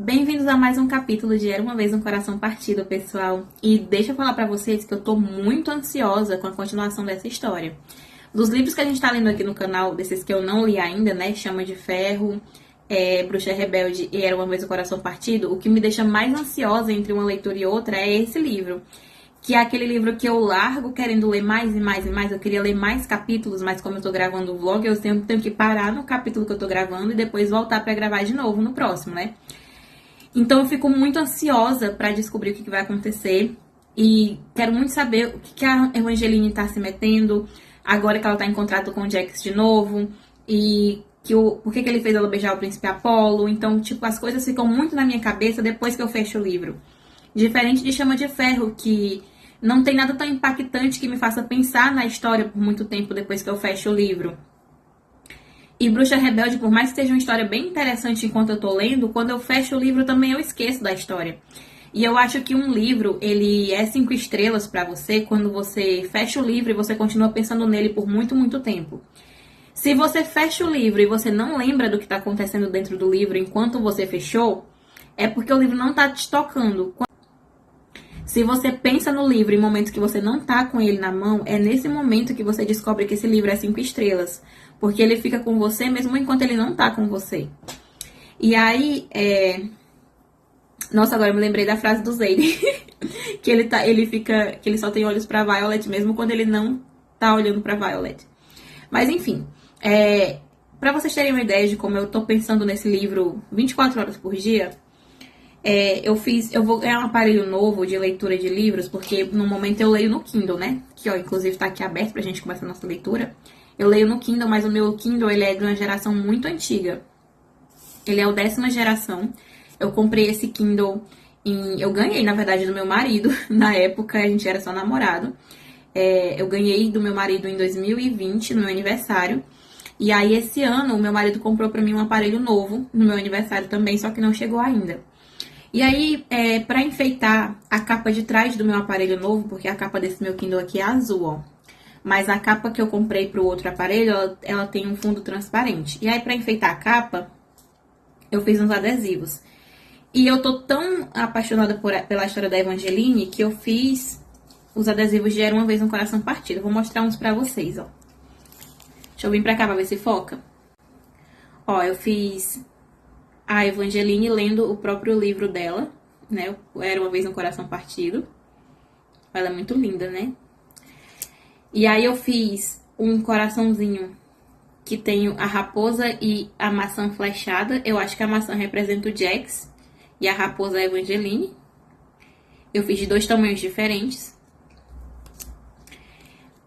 Bem-vindos a mais um capítulo de Era Uma Vez um Coração Partido, pessoal. E deixa eu falar pra vocês que eu tô muito ansiosa com a continuação dessa história. Dos livros que a gente tá lendo aqui no canal, desses que eu não li ainda, né? Chama de Ferro, Bruxa Rebelde e Era Uma Vez um Coração Partido, o que me deixa mais ansiosa entre uma leitura e outra é esse livro. Que é aquele livro que eu largo querendo ler mais e mais e mais. Eu queria ler mais capítulos, mas como eu tô gravando o vlog, eu sempre tenho que parar no capítulo que eu tô gravando e depois voltar pra gravar de novo no próximo, né? Então eu fico muito ansiosa pra descobrir o que vai acontecer. E quero muito saber o que a Evangeline tá se metendo, agora que ela tá em contrato com o Jax de novo. E por que ele fez ela beijar o Príncipe Apolo. Então, tipo, as coisas ficam muito na minha cabeça depois que eu fecho o livro. Diferente de Chama de Ferro, que não tem nada tão impactante que me faça pensar na história por muito tempo depois que eu fecho o livro. E Bruxa Rebelde, por mais que seja uma história bem interessante enquanto eu tô lendo, quando eu fecho o livro também eu esqueço da história. E eu acho que um livro, ele é 5 estrelas pra você quando você fecha o livro e você continua pensando nele por muito, muito tempo. Se você fecha o livro e você não lembra do que tá acontecendo dentro do livro enquanto você fechou, é porque o livro não tá te tocando. Se você pensa no livro em momentos que você não tá com ele na mão, é nesse momento que você descobre que esse livro é 5 estrelas. Porque ele fica com você mesmo enquanto ele não tá com você. E aí, Nossa, agora eu me lembrei da frase do Zayden. que ele só tem olhos pra Violet mesmo quando ele não tá olhando pra Violet. Mas enfim, pra vocês terem uma ideia de como eu tô pensando nesse livro 24 horas por dia... eu vou ganhar um aparelho novo de leitura de livros, porque no momento eu leio no Kindle, né? Que, ó, inclusive tá aqui aberto pra gente começar a nossa leitura. Eu leio no Kindle, mas o meu Kindle, ele é de uma geração muito antiga. Ele é o 10ª geração. Eu comprei esse Kindle eu ganhei, na verdade, do meu marido. Na época, a gente era só namorado. Eu ganhei do meu marido em 2020, no meu aniversário. E aí, esse ano, o meu marido comprou pra mim um aparelho novo, no meu aniversário também, só que não chegou ainda. E aí, pra enfeitar a capa de trás do meu aparelho novo, porque a capa desse meu Kindle aqui é azul, ó. Mas a capa que eu comprei pro outro aparelho, ela tem um fundo transparente. E aí, pra enfeitar a capa, eu fiz uns adesivos. E eu tô tão apaixonada pela história da Evangeline que eu fiz os adesivos de Era Uma Vez um Coração Partido. Vou mostrar uns pra vocês, ó. Deixa eu vir pra cá pra ver se foca. Ó, eu fiz a Evangeline lendo o próprio livro dela, né? Era Uma Vez um Coração Partido. Ela é muito linda, né? E aí eu fiz um coraçãozinho que tem a raposa e a maçã flechada. Eu acho que a maçã representa o Jax e a raposa é a Evangeline. Eu fiz de 2 tamanhos diferentes.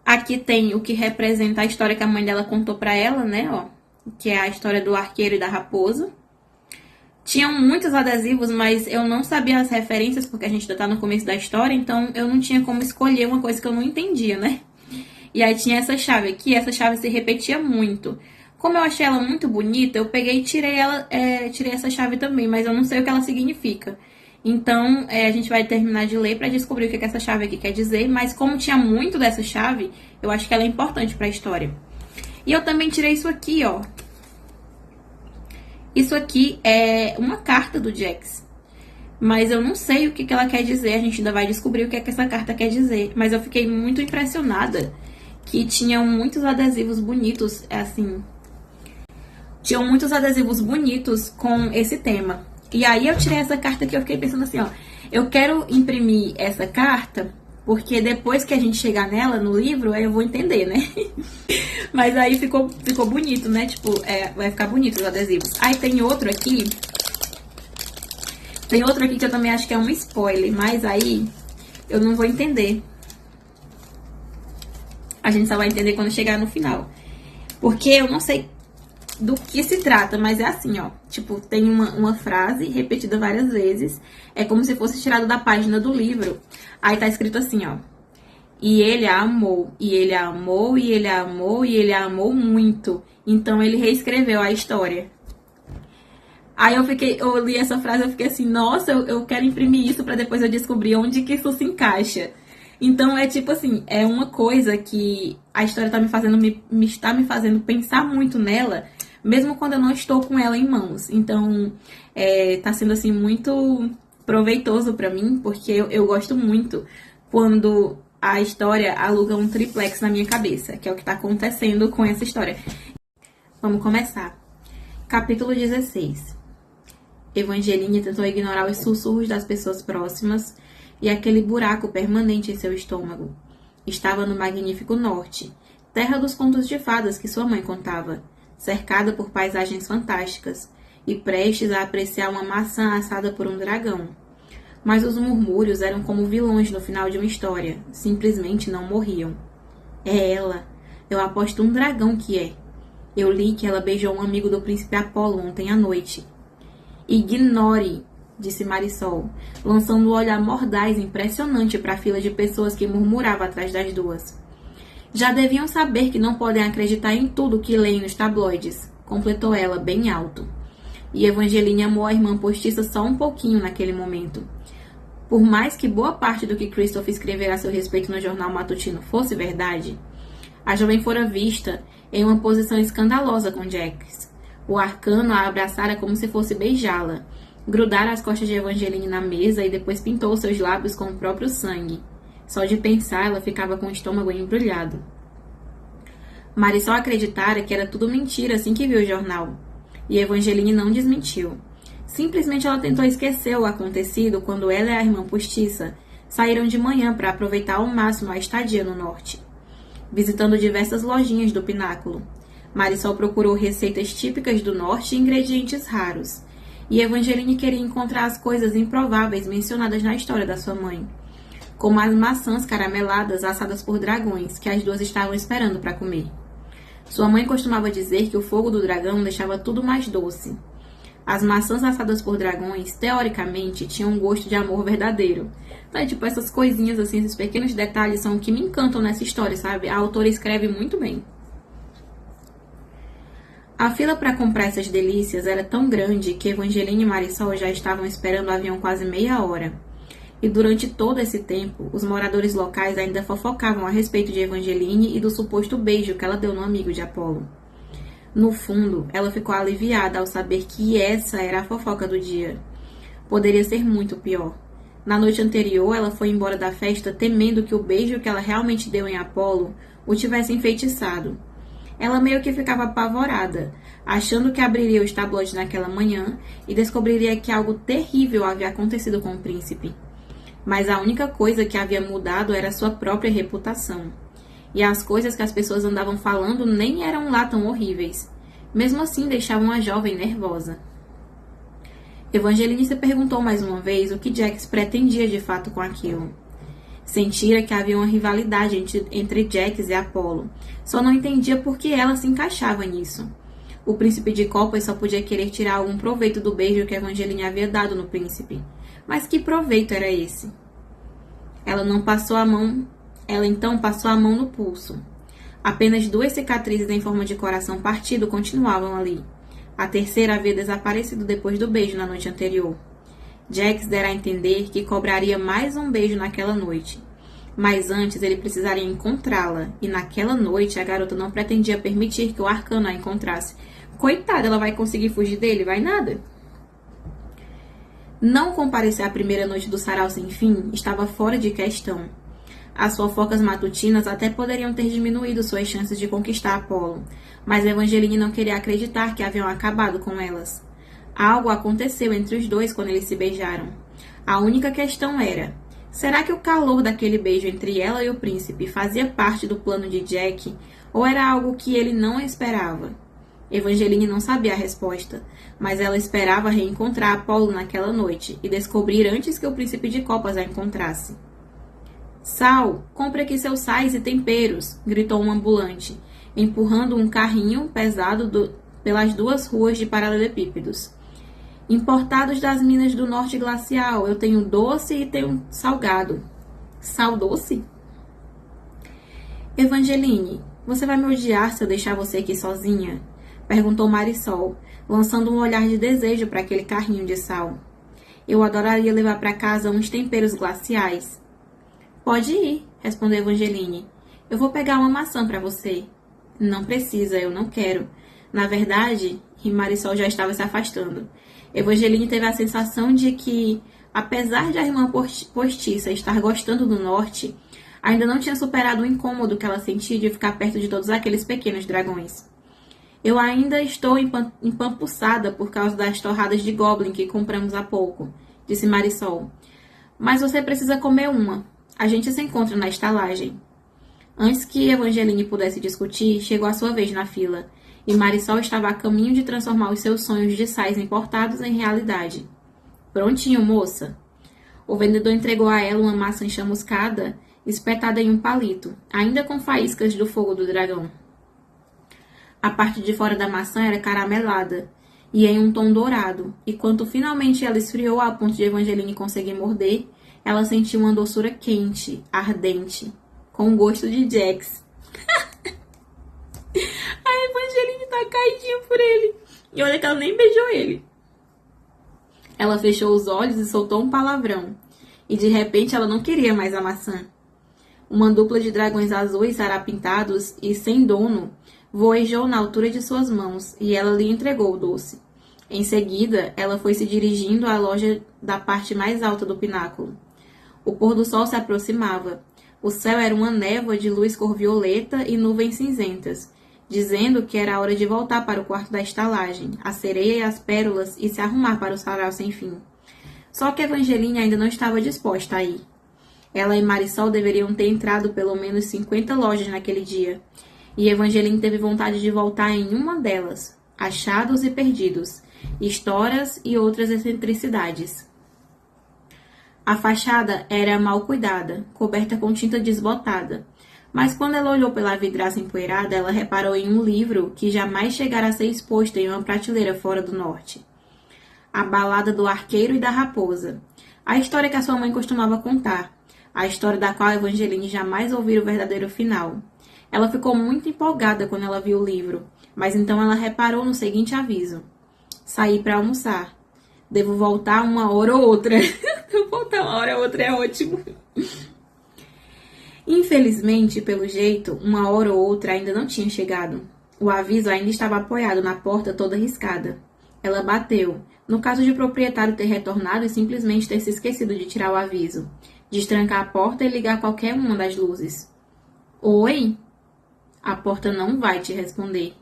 Aqui tem o que representa a história que a mãe dela contou pra ela, né? Ó, que é a história do arqueiro e da raposa. Tinham muitos adesivos, mas eu não sabia as referências, porque a gente ainda tá no começo da história, então eu não tinha como escolher uma coisa que eu não entendia, né? E aí tinha essa chave aqui, essa chave se repetia muito. Como eu achei ela muito bonita, eu peguei e tirei essa chave também, mas eu não sei o que ela significa. Então, a gente vai terminar de ler pra descobrir o que essa chave aqui quer dizer, mas como tinha muito dessa chave, eu acho que ela é importante pra história. E eu também tirei isso aqui, ó. Isso aqui é uma carta do Jax. Mas eu não sei o que ela quer dizer, a gente ainda vai descobrir o que essa carta quer dizer. Mas eu fiquei muito impressionada que tinham muitos adesivos bonitos, assim. Tinham muitos adesivos bonitos com esse tema. E aí eu tirei essa carta que eu fiquei pensando assim, ó. Eu quero imprimir essa carta, porque depois que a gente chegar nela, no livro, aí eu vou entender, né? Mas aí ficou bonito, né? Tipo, vai ficar bonito os adesivos. Aí tem outro aqui. Tem outro aqui que eu também acho que é um spoiler, mas aí eu não vou entender. A gente só vai entender quando chegar no final. Porque eu não sei do que se trata, mas é assim, ó. Tipo, tem uma frase repetida várias vezes. É como se fosse tirado da página do livro. Aí tá escrito assim, ó. E ele a amou, e ele a amou, e ele a amou, e ele a amou muito. Então ele reescreveu a história. Aí eu li essa frase e eu fiquei assim, nossa, eu quero imprimir isso pra depois eu descobrir onde que isso se encaixa. Então é tipo assim, é uma coisa que a história tá me fazendo pensar muito nela, mesmo quando eu não estou com ela em mãos. Então, tá sendo assim muito proveitoso pra mim, porque eu gosto muito quando a história aluga um triplex na minha cabeça, que é o que tá acontecendo com essa história. Vamos começar. Capítulo 16. Evangeline tentou ignorar os sussurros das pessoas próximas e aquele buraco permanente em seu estômago. Estava no magnífico norte, terra dos contos de fadas que sua mãe contava, cercada por paisagens fantásticas e prestes a apreciar uma maçã assada por um dragão. Mas os murmúrios eram como vilões no final de uma história, simplesmente não morriam. É ela. Eu aposto um dragão que é. Eu li que ela beijou um amigo do príncipe Apolo ontem à noite. Ignore, disse Marisol, lançando um olhar mordaz impressionante para a fila de pessoas que murmurava atrás das duas. Já deviam saber que não podem acreditar em tudo que leem nos tabloides, completou ela bem alto. E Evangeline amou a irmã postiça só um pouquinho naquele momento. Por mais que boa parte do que Christopher escrevera a seu respeito no jornal matutino fosse verdade, a jovem fora vista em uma posição escandalosa com Jax. O arcano a abraçara como se fosse beijá-la, grudara as costas de Evangeline na mesa e depois pintou seus lábios com o próprio sangue. Só de pensar, ela ficava com o estômago embrulhado. Marisol acreditara que era tudo mentira assim que viu o jornal, e Evangeline não desmentiu. Simplesmente ela tentou esquecer o acontecido quando ela e a irmã postiça saíram de manhã para aproveitar ao máximo a estadia no norte. Visitando diversas lojinhas do pináculo, Marisol procurou receitas típicas do norte e ingredientes raros, e Evangeline queria encontrar as coisas improváveis mencionadas na história da sua mãe, como as maçãs carameladas assadas por dragões que as duas estavam esperando para comer. Sua mãe costumava dizer que o fogo do dragão deixava tudo mais doce. As maçãs assadas por dragões, teoricamente, tinham um gosto de amor verdadeiro. Então, tipo, essas coisinhas, assim, esses pequenos detalhes são o que me encantam nessa história, sabe? A autora escreve muito bem. A fila para comprar essas delícias era tão grande que Evangeline e Marisol já estavam esperando o avião quase meia hora. E durante todo esse tempo, os moradores locais ainda fofocavam a respeito de Evangeline e do suposto beijo que ela deu no amigo de Apolo. No fundo, ela ficou aliviada ao saber que essa era a fofoca do dia. Poderia ser muito pior. Na noite anterior, ela foi embora da festa temendo que o beijo que ela realmente deu em Apolo o tivesse enfeitiçado. Ela meio que ficava apavorada, achando que abriria os tabloides naquela manhã e descobriria que algo terrível havia acontecido com o príncipe. Mas a única coisa que havia mudado era sua própria reputação. E as coisas que as pessoas andavam falando nem eram lá tão horríveis. Mesmo assim, deixavam a jovem nervosa. Evangeline se perguntou mais uma vez o que Jax pretendia de fato com aquilo. Sentira que havia uma rivalidade entre Jax e Apolo. Só não entendia por que ela se encaixava nisso. O príncipe de Copas só podia querer tirar algum proveito do beijo que Evangeline havia dado no príncipe. Mas que proveito era esse? Ela então passou a mão no pulso. Apenas 2 cicatrizes em forma de coração partido continuavam ali. A terceira havia desaparecido depois do beijo na noite anterior. Jax dera a entender que cobraria mais um beijo naquela noite. Mas antes ele precisaria encontrá-la, e naquela noite a garota não pretendia permitir que o arcano a encontrasse. Coitada, ela vai conseguir fugir dele? Vai nada. Não comparecer à primeira noite do sarau sem fim estava fora de questão. As fofocas matutinas até poderiam ter diminuído suas chances de conquistar Apolo, mas Evangeline não queria acreditar que haviam acabado com elas. Algo aconteceu entre os dois quando eles se beijaram. A única questão era: será que o calor daquele beijo entre ela e o príncipe fazia parte do plano de Jack, ou era algo que ele não esperava? Evangeline não sabia a resposta, mas ela esperava reencontrar Apolo naquela noite e descobrir antes que o príncipe de Copas a encontrasse. Sal, compre aqui seus sais e temperos, gritou um ambulante, empurrando um carrinho pesado pelas 2 ruas de paralelepípedos. Importados das minas do norte glacial, eu tenho doce e tenho salgado. Sal doce? Evangeline, você vai me odiar se eu deixar você aqui sozinha? Perguntou Marisol, lançando um olhar de desejo para aquele carrinho de sal. Eu adoraria levar para casa uns temperos glaciais. Pode ir, respondeu Evangeline. Eu vou pegar uma maçã para você. Não precisa, eu não quero. Na verdade, Marisol já estava se afastando. Evangeline teve a sensação de que, apesar de a irmã postiça estar gostando do norte, ainda não tinha superado o incômodo que ela sentia de ficar perto de todos aqueles pequenos dragões. Eu ainda estou empampuçada por causa das torradas de Goblin que compramos há pouco, disse Marisol. Mas você precisa comer uma. A gente se encontra na estalagem. Antes que Evangeline pudesse discutir, chegou a sua vez na fila, e Marisol estava a caminho de transformar os seus sonhos de sais importados em realidade. Prontinho, moça. O vendedor entregou a ela uma maçã chamuscada, espetada em um palito, ainda com faíscas do fogo do dragão. A parte de fora da maçã era caramelada, e em um tom dourado, e quando finalmente ela esfriou a ponto de Evangeline conseguir morder, ela sentiu uma doçura quente, ardente, com gosto de Jax. A Evangeline tá caidinha por ele, e olha que ela nem beijou ele. Ela fechou os olhos e soltou um palavrão, e de repente ela não queria mais a maçã. Uma dupla de dragões azuis sarapintados e sem dono voejou na altura de suas mãos, e ela lhe entregou o doce. Em seguida, ela foi se dirigindo à loja da parte mais alta do pináculo. O pôr do sol se aproximava. O céu era uma névoa de luz cor violeta e nuvens cinzentas, dizendo que era hora de voltar para o quarto da estalagem, a sereia e as pérolas, e se arrumar para o sarau sem fim. Só que Evangeline ainda não estava disposta a ir. Ela e Marisol deveriam ter entrado pelo menos 50 lojas naquele dia, e Evangeline teve vontade de voltar em uma delas, achados e perdidos, histórias e outras excentricidades. A fachada era mal cuidada, coberta com tinta desbotada, mas quando ela olhou pela vidraça empoeirada, ela reparou em um livro que jamais chegara a ser exposto em uma prateleira fora do norte. A Balada do Arqueiro e da Raposa, a história que a sua mãe costumava contar, a história da qual Evangeline jamais ouvira o verdadeiro final. Ela ficou muito empolgada quando ela viu o livro, mas então ela reparou no seguinte aviso: saí para almoçar. Devo voltar uma hora ou outra. Voltar uma hora ou outra é ótimo. Infelizmente, pelo jeito, uma hora ou outra ainda não tinha chegado. O aviso ainda estava apoiado na porta toda riscada. Ela bateu, no caso de o proprietário ter retornado e simplesmente ter se esquecido de tirar o aviso, destrancar a porta e ligar qualquer uma das luzes. Oi? A porta não vai te responder.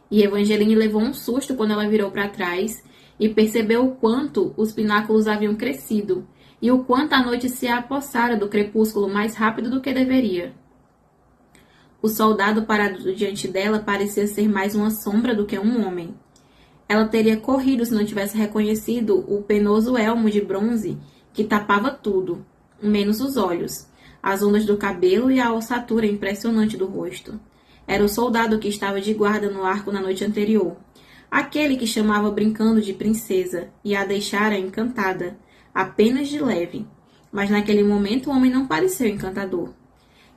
E Evangeline levou um susto quando ela virou para trás e percebeu o quanto os pináculos haviam crescido e o quanto a noite se apossara do crepúsculo mais rápido do que deveria. O soldado parado diante dela parecia ser mais uma sombra do que um homem. Ela teria corrido se não tivesse reconhecido o penoso elmo de bronze que tapava tudo, menos os olhos, as ondas do cabelo e a ossatura impressionante do rosto. Era o soldado que estava de guarda no arco na noite anterior, aquele que chamava brincando de princesa e a deixara encantada, apenas de leve. Mas naquele momento o homem não pareceu encantador.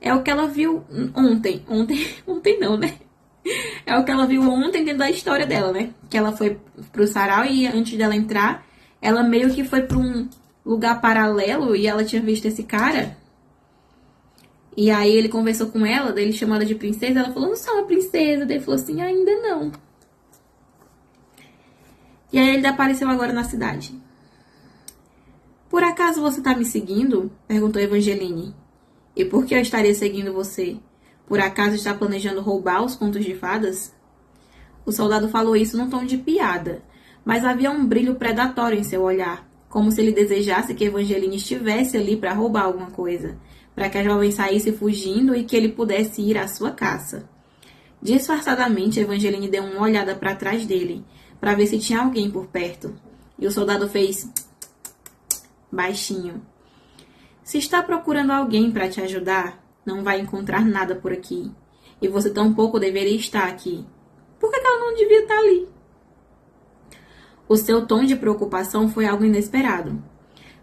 É o que ela viu ontem não, né? É o que ela viu ontem dentro da história dela, né? Que ela foi pro sarau e antes dela entrar, ela meio que foi pra um lugar paralelo e ela tinha visto esse cara. E aí ele conversou com ela, daí ele chamou ela de princesa, ela falou, não sou uma princesa. Daí ele falou assim, ainda não. E aí ele apareceu agora na cidade. Por acaso você tá me seguindo? Perguntou Evangeline. E por que eu estaria seguindo você? Por acaso está planejando roubar os contos de fadas? O soldado falou isso num tom de piada, mas havia um brilho predatório em seu olhar, como se ele desejasse que Evangeline estivesse ali para roubar alguma coisa, para que a jovem saísse fugindo e que ele pudesse ir à sua caça. Disfarçadamente, Evangeline deu uma olhada para trás dele, para ver se tinha alguém por perto, e o soldado fez baixinho. Se está procurando alguém para te ajudar, não vai encontrar nada por aqui. E você tampouco deveria estar aqui. Por que ela não devia estar ali? O seu tom de preocupação foi algo inesperado.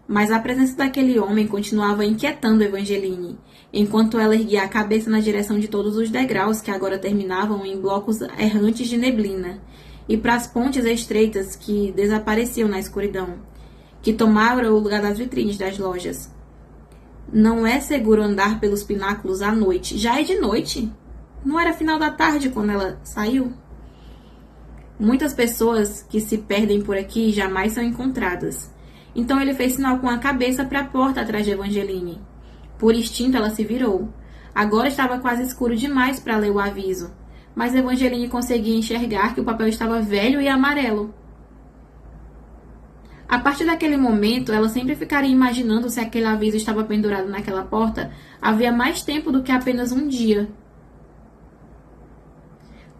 Mas a presença daquele homem continuava inquietando Evangeline, enquanto ela erguia a cabeça na direção de todos os degraus que agora terminavam em blocos errantes de neblina, e para as pontes estreitas que desapareciam na escuridão, que tomaram o lugar das vitrines das lojas. Não é seguro andar pelos pináculos à noite. Já é de noite? Não era final da tarde quando ela saiu? Muitas pessoas que se perdem por aqui jamais são encontradas. Então ele fez sinal com a cabeça para a porta atrás de Evangeline. Por instinto, ela se virou. Agora estava quase escuro demais para ler o aviso, mas Evangeline conseguia enxergar que o papel estava velho e amarelo. A partir daquele momento, ela sempre ficaria imaginando se aquele aviso estava pendurado naquela porta havia mais tempo do que apenas um dia.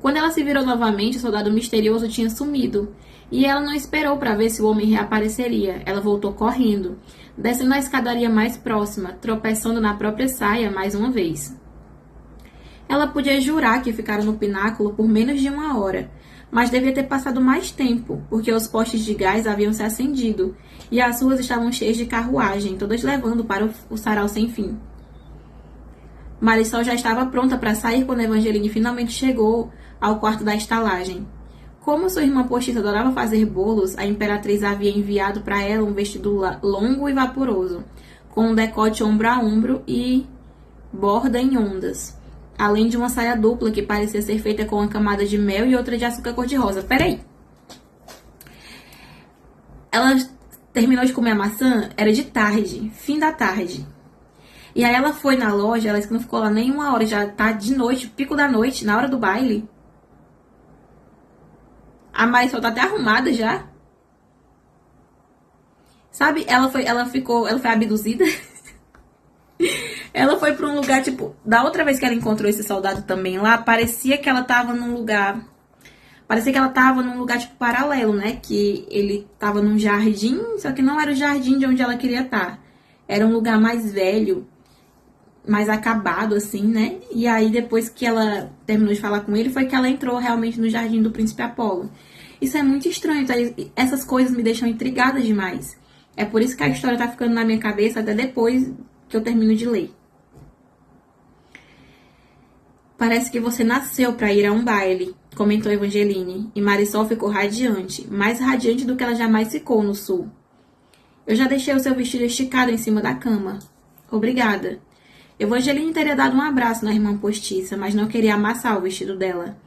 Quando ela se virou novamente, o soldado misterioso tinha sumido, e ela não esperou para ver se o homem reapareceria. Ela voltou correndo, descendo a escadaria mais próxima, tropeçando na própria saia mais uma vez. Ela podia jurar que ficaram no pináculo por menos de 1 hora, mas devia ter passado mais tempo, porque os postes de gás haviam se acendido, e as ruas estavam cheias de carruagem, todas levando para o sarau sem fim. Marisol já estava pronta para sair quando Evangeline finalmente chegou ao quarto da estalagem. Como sua irmã postiça adorava fazer bolos, a imperatriz havia enviado para ela um vestido longo e vaporoso, com um decote ombro a ombro e borda em ondas, além de uma saia dupla que parecia ser feita com uma camada de mel e outra de açúcar cor-de-rosa. Peraí! Ela terminou de comer a maçã, era de tarde, fim da tarde. E aí ela foi na loja, ela disse que não ficou lá nem 1 hora, já tá de noite, pico da noite, na hora do baile. A Marisol tá até arrumada já. Sabe, ela foi abduzida. Ela foi pra um lugar, tipo, da outra vez que ela encontrou esse soldado também lá, parecia que ela tava num lugar, tipo, paralelo, né? Que ele tava num jardim, só que não era o jardim de onde ela queria estar. Era um lugar mais velho, mais acabado, assim, né? E aí, depois que ela terminou de falar com ele, foi que ela entrou realmente no jardim do Príncipe Apolo. Isso é muito estranho, tá? Essas coisas me deixam intrigada demais. É por isso que a história tá ficando na minha cabeça até depois que eu termino de ler. Parece que você nasceu para ir a um baile, comentou Evangeline, e Marisol ficou radiante, mais radiante do que ela jamais ficou no sul. Eu já deixei o seu vestido esticado em cima da cama. Obrigada. Evangeline teria dado um abraço na irmã postiça, mas não queria amassar o vestido dela.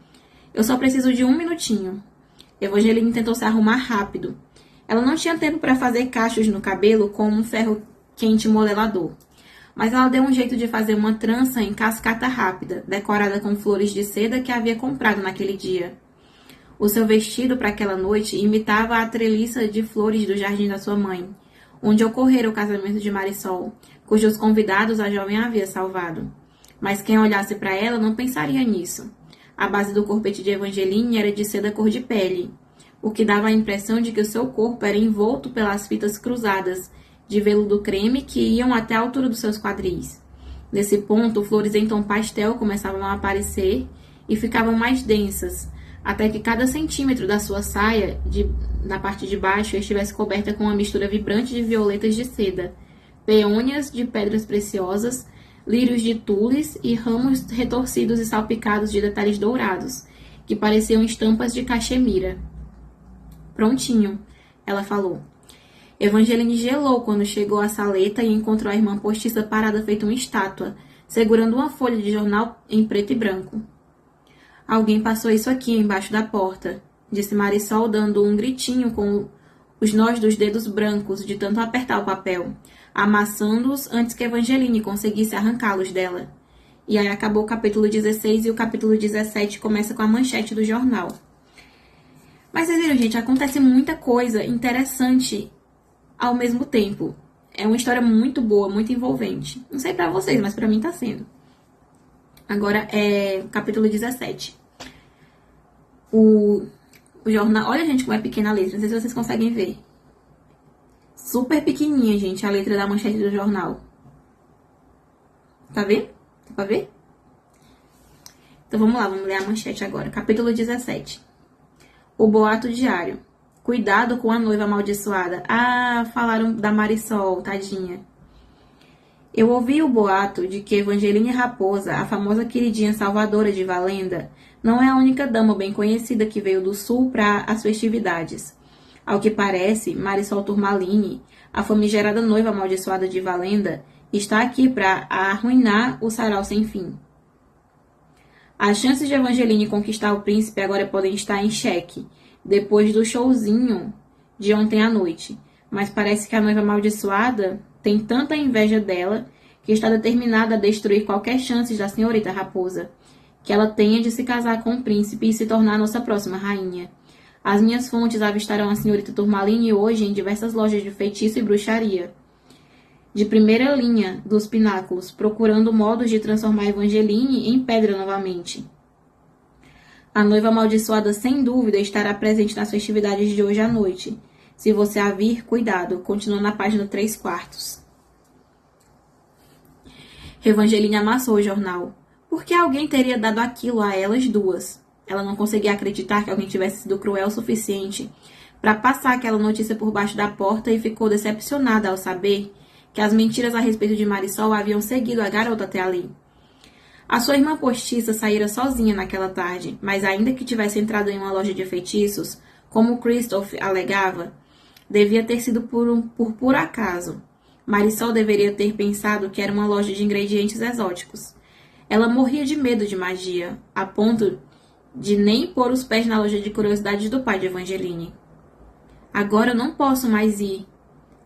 Eu só preciso de 1 minutinho. Evangeline tentou se arrumar rápido. Ela não tinha tempo para fazer cachos no cabelo com um ferro quente modelador. Mas ela deu um jeito de fazer uma trança em cascata rápida, decorada com flores de seda que havia comprado naquele dia. O seu vestido para aquela noite imitava a treliça de flores do jardim da sua mãe, onde ocorrera o casamento de Marisol, cujos convidados a jovem havia salvado. Mas quem olhasse para ela não pensaria nisso. A base do corpete de Evangeline era de seda cor de pele, o que dava a impressão de que o seu corpo era envolto pelas fitas cruzadas de veludo creme que iam até a altura dos seus quadris. Nesse ponto, flores em tom pastel começavam a aparecer e ficavam mais densas, até que cada centímetro da sua saia, na parte de baixo, estivesse coberta com uma mistura vibrante de violetas de seda, peônias de pedras preciosas, lírios de tules e ramos retorcidos e salpicados de detalhes dourados, que pareciam estampas de cachemira. Prontinho, ela falou. Evangeline gelou quando chegou à saleta e encontrou a irmã postiça parada feita uma estátua, segurando uma folha de jornal em preto e branco. Alguém passou isso aqui embaixo da porta, disse Marisol, dando um gritinho com os nós dos dedos brancos de tanto apertar o papel, amassando-os antes que Evangeline conseguisse arrancá-los dela. E aí acabou o capítulo 16 e o capítulo 17 começa com a manchete do jornal. Mas vocês viram, gente, acontece muita coisa interessante ao mesmo tempo. É uma história muito boa, muito envolvente. Não sei pra vocês, mas pra mim tá sendo. Agora é o capítulo 17. O jornal... Olha, gente, como é pequena a letra. Não sei se vocês conseguem ver. Super pequenininha, gente, a letra da manchete do jornal. Tá vendo? Dá pra ver? Então vamos lá, vamos ler a manchete agora. Capítulo 17. O boato diário. Cuidado com a noiva amaldiçoada. Ah, falaram da Marisol, tadinha. Eu ouvi o boato de que Evangeline Raposa, a famosa queridinha salvadora de Valenda, não é a única dama bem conhecida que veio do sul para as festividades. Ao que parece, Marisol Turmalini, a famigerada noiva amaldiçoada de Valenda, está aqui para arruinar o sarau sem fim. As chances de Evangeline conquistar o príncipe agora podem estar em xeque, depois do showzinho de ontem à noite. Mas parece que a noiva amaldiçoada tem tanta inveja dela que está determinada a destruir qualquer chance da senhorita Raposa, que ela tenha de se casar com o príncipe e se tornar nossa próxima rainha. As minhas fontes avistaram a senhorita Turmaline hoje em diversas lojas de feitiço e bruxaria, de primeira linha dos pináculos, procurando modos de transformar Evangeline em pedra novamente. A noiva amaldiçoada, sem dúvida, estará presente nas festividades de hoje à noite. Se você a vir, cuidado. Continua na página 3/4. Evangeline amassou o jornal. Por que alguém teria dado aquilo a elas duas? Ela não conseguia acreditar que alguém tivesse sido cruel o suficiente para passar aquela notícia por baixo da porta e ficou decepcionada ao saber que as mentiras a respeito de Marisol haviam seguido a garota até ali. A sua irmã postiça saíra sozinha naquela tarde, mas ainda que tivesse entrado em uma loja de feitiços, como Christoph alegava, devia ter sido por puro acaso. Marisol deveria ter pensado que era uma loja de ingredientes exóticos. Ela morria de medo de magia, a ponto de nem pôr os pés na loja de curiosidades do pai de Evangeline. Agora eu não posso mais ir.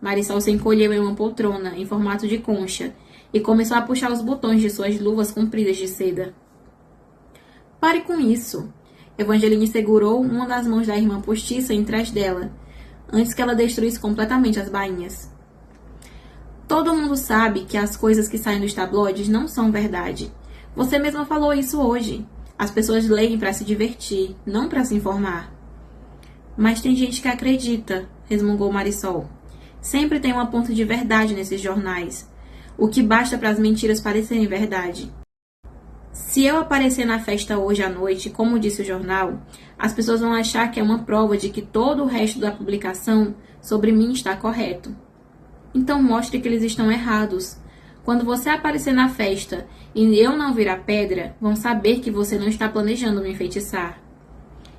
Marisol se encolheu em uma poltrona, em formato de concha, e começou a puxar os botões de suas luvas compridas de seda. Pare com isso. Evangeline segurou uma das mãos da irmã postiça entre as dela, antes que ela destruísse completamente as bainhas. Todo mundo sabe que as coisas que saem dos tabloides não são verdade. Você mesma falou isso hoje. As pessoas leem para se divertir, não para se informar. Mas tem gente que acredita, resmungou Marisol. Sempre tem uma ponta de verdade nesses jornais. O que basta para as mentiras parecerem verdade. Se eu aparecer na festa hoje à noite, como disse o jornal, as pessoas vão achar que é uma prova de que todo o resto da publicação sobre mim está correto. Então mostre que eles estão errados. Quando você aparecer na festa e eu não virar pedra, vão saber que você não está planejando me enfeitiçar.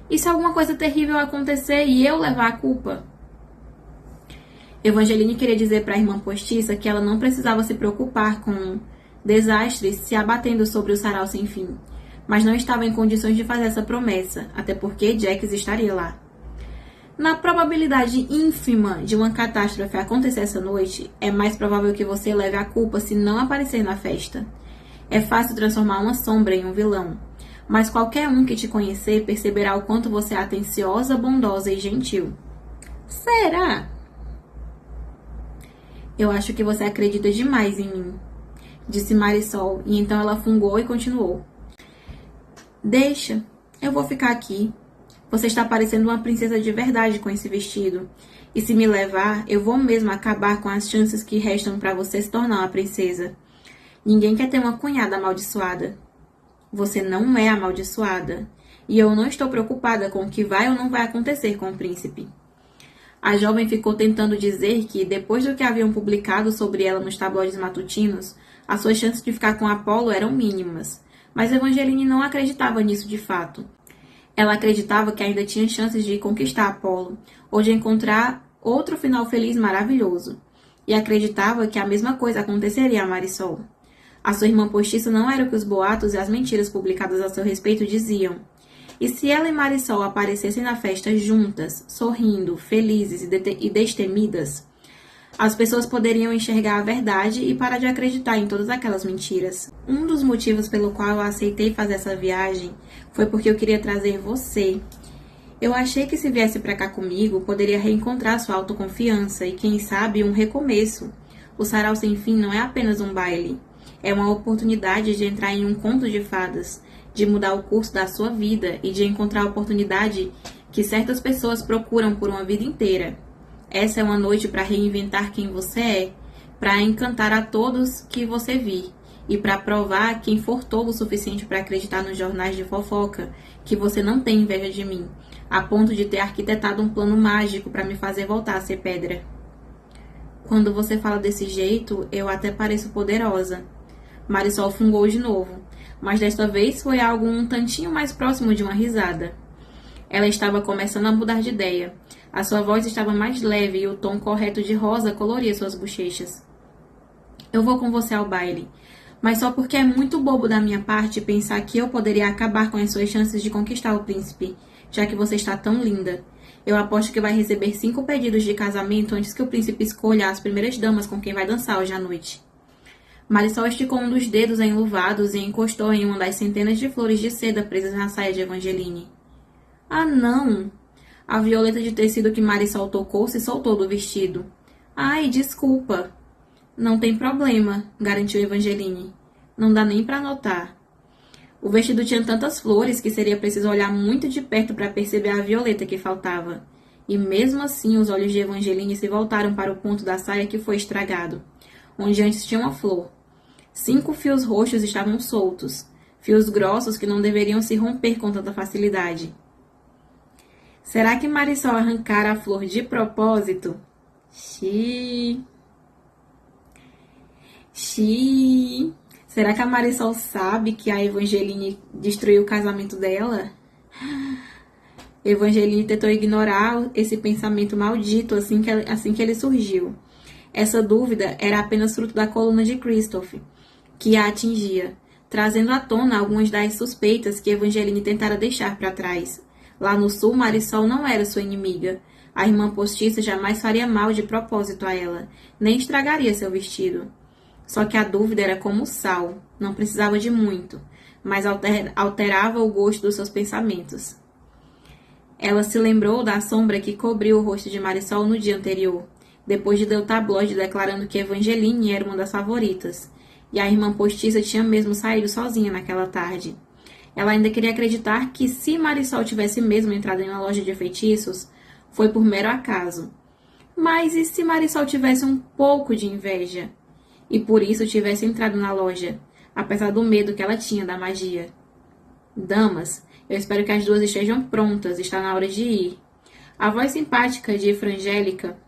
E se alguma coisa terrível acontecer e eu levar a culpa? Evangeline queria dizer para a irmã postiça que ela não precisava se preocupar com desastres se abatendo sobre o sarau sem fim, mas não estava em condições de fazer essa promessa, até porque Jax estaria lá. Na probabilidade ínfima de uma catástrofe acontecer essa noite, é mais provável que você leve a culpa se não aparecer na festa. É fácil transformar uma sombra em um vilão, mas qualquer um que te conhecer perceberá o quanto você é atenciosa, bondosa e gentil. Será? Eu acho que você acredita demais em mim, disse Marisol, e então ela fungou e continuou. Deixa, eu vou ficar aqui. Você está parecendo uma princesa de verdade com esse vestido. E se me levar, eu vou mesmo acabar com as chances que restam para você se tornar uma princesa. Ninguém quer ter uma cunhada amaldiçoada. Você não é amaldiçoada. E eu não estou preocupada com o que vai ou não vai acontecer com o príncipe. A jovem ficou tentando dizer que, depois do que haviam publicado sobre ela nos tabloides matutinos, as suas chances de ficar com Apolo eram mínimas. Mas Evangeline não acreditava nisso de fato. Ela acreditava que ainda tinha chances de conquistar Apolo, ou de encontrar outro final feliz maravilhoso. E acreditava que a mesma coisa aconteceria a Marisol. A sua irmã postiça não era o que os boatos e as mentiras publicadas a seu respeito diziam. E se ela e Marisol aparecessem na festa juntas, sorrindo, felizes e destemidas, as pessoas poderiam enxergar a verdade e parar de acreditar em todas aquelas mentiras. Um dos motivos pelo qual eu aceitei fazer essa viagem foi porque eu queria trazer você. Eu achei que se viesse pra cá comigo, poderia reencontrar sua autoconfiança e, quem sabe, um recomeço. O Sarau Sem Fim não é apenas um baile. É uma oportunidade de entrar em um conto de fadas, de mudar o curso da sua vida e de encontrar a oportunidade que certas pessoas procuram por uma vida inteira. Essa é uma noite para reinventar quem você é, para encantar a todos que você vir e para provar quem for tolo o suficiente para acreditar nos jornais de fofoca que você não tem inveja de mim, a ponto de ter arquitetado um plano mágico para me fazer voltar a ser pedra. Quando você fala desse jeito, eu até pareço poderosa. Marisol fungou de novo, mas desta vez foi algo um tantinho mais próximo de uma risada. Ela estava começando a mudar de ideia. A sua voz estava mais leve e o tom correto de rosa coloria suas bochechas. Eu vou com você ao baile. mas só porque é muito bobo da minha parte pensar que eu poderia acabar com as suas chances de conquistar o príncipe, já que você está tão linda. Eu aposto que vai receber 5 pedidos de casamento antes que o príncipe escolha as primeiras damas com quem vai dançar hoje à noite. Marisol esticou um dos dedos enluvados e encostou em uma das centenas de flores de seda presas na saia de Evangeline. Ah, não! A violeta de tecido que Marisol tocou se soltou do vestido. Ai, desculpa. Não tem problema, garantiu Evangeline. Não dá nem para notar. O vestido tinha tantas flores que seria preciso olhar muito de perto para perceber a violeta que faltava. E mesmo assim os olhos de Evangeline se voltaram para o ponto da saia que foi estragado, onde antes tinha uma flor. 5 fios roxos estavam soltos, fios grossos que não deveriam se romper com tanta facilidade. Será que Marisol arrancara a flor de propósito? Xiii. Será que a Marisol sabe que a Evangeline destruiu o casamento dela? Evangeline tentou ignorar esse pensamento maldito assim que ele surgiu. Essa dúvida era apenas fruto da coluna de Christophe, que a atingia, trazendo à tona algumas das suspeitas que Evangeline tentara deixar para trás. Lá no sul, Marisol não era sua inimiga. A irmã postiça jamais faria mal de propósito a ela, nem estragaria seu vestido. Só que a dúvida era como sal, não precisava de muito, mas alterava o gosto dos seus pensamentos. Ela se lembrou da sombra que cobriu o rosto de Marisol no dia anterior, depois de ler o tabloide declarando que Evangeline era uma das favoritas, e a irmã postiça tinha mesmo saído sozinha naquela tarde. Ela ainda queria acreditar que, se Marisol tivesse mesmo entrado em uma loja de feitiços, foi por mero acaso. Mas e se Marisol tivesse um pouco de inveja? E por isso tivesse entrado na loja, apesar do medo que ela tinha da magia. Damas, eu espero que as duas estejam prontas, está na hora de ir. A voz simpática de Frangélica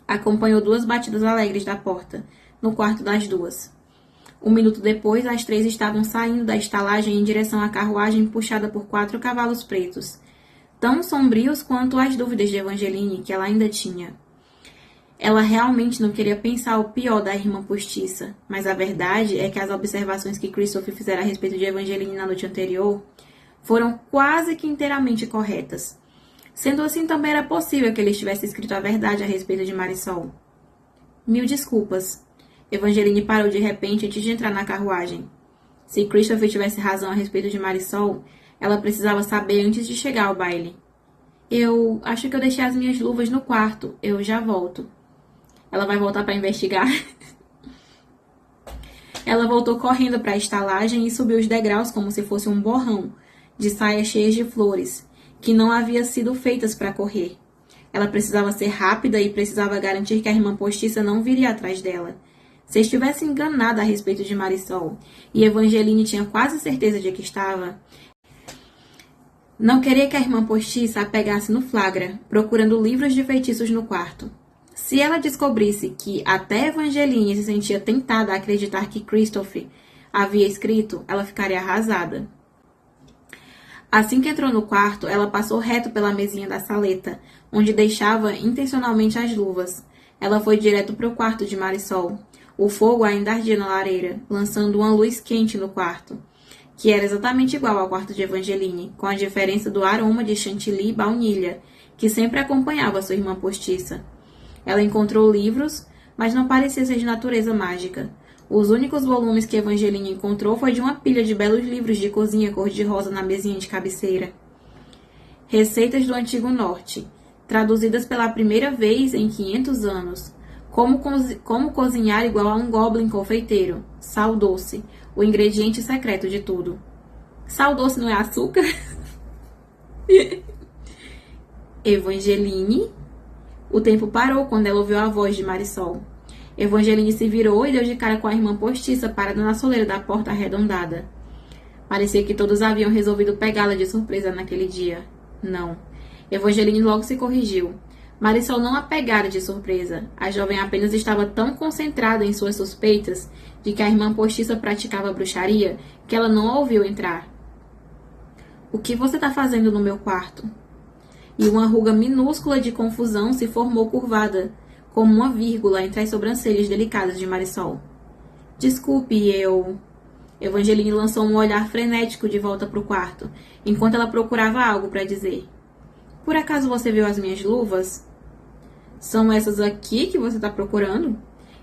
acompanhou 2 batidas alegres da porta, no quarto das duas. 1 minuto depois, as 3 estavam saindo da estalagem em direção à carruagem puxada por 4 cavalos pretos, tão sombrios quanto as dúvidas de Evangeline que ela ainda tinha. Ela realmente não queria pensar o pior da irmã postiça, mas a verdade é que as observações que Christophe fizera a respeito de Evangeline na noite anterior foram quase que inteiramente corretas. Sendo assim, também era possível que ele estivesse escrito a verdade a respeito de Marisol. Mil desculpas. Evangeline parou de repente antes de entrar na carruagem. Se Christophe tivesse razão a respeito de Marisol, ela precisava saber antes de chegar ao baile. Eu acho que eu deixei as minhas luvas no quarto. Eu já volto. Ela vai voltar para investigar? Ela voltou correndo para a estalagem e subiu os degraus como se fosse um borrão, de saias cheias de flores, que não haviam sido feitas para correr. Ela precisava ser rápida e precisava garantir que a irmã postiça não viria atrás dela. Se estivesse enganada a respeito de Marisol, e Evangeline tinha quase certeza de que estava, não queria que a irmã postiça a pegasse no flagra, procurando livros de feitiços no quarto. Se ela descobrisse que até Evangeline se sentia tentada a acreditar que Christophe havia escrito, ela ficaria arrasada. Assim que entrou no quarto, ela passou reto pela mesinha da saleta, onde deixava intencionalmente as luvas. Ela foi direto para o quarto de Marisol. O fogo ainda ardia na lareira, lançando uma luz quente no quarto, que era exatamente igual ao quarto de Evangeline, com a diferença do aroma de chantilly e baunilha, que sempre acompanhava sua irmã postiça. Ela encontrou livros, mas não parecia ser de natureza mágica. Os únicos volumes que Evangeline encontrou foi de uma pilha de belos livros de cozinha cor-de-rosa na mesinha de cabeceira. Receitas do Antigo Norte, traduzidas pela primeira vez em 500 anos. Como cozinhar igual a um goblin confeiteiro. Sal doce, o ingrediente secreto de tudo. Sal doce não é açúcar? Evangeline. O tempo parou quando ela ouviu a voz de Marisol. Evangeline se virou e deu de cara com a irmã postiça parada na soleira da porta arredondada. Parecia que todos haviam resolvido pegá-la de surpresa naquele dia. Não. Evangeline logo se corrigiu. Marisol não a pegara de surpresa. A jovem apenas estava tão concentrada em suas suspeitas de que a irmã postiça praticava bruxaria que ela não a ouviu entrar. O que você está fazendo no meu quarto? E uma ruga minúscula de confusão se formou curvada, como uma vírgula entre as sobrancelhas delicadas de Marisol. Desculpe, eu... Evangeline lançou um olhar frenético de volta para o quarto, enquanto ela procurava algo para dizer. Por acaso você viu as minhas luvas? São essas aqui que você está procurando?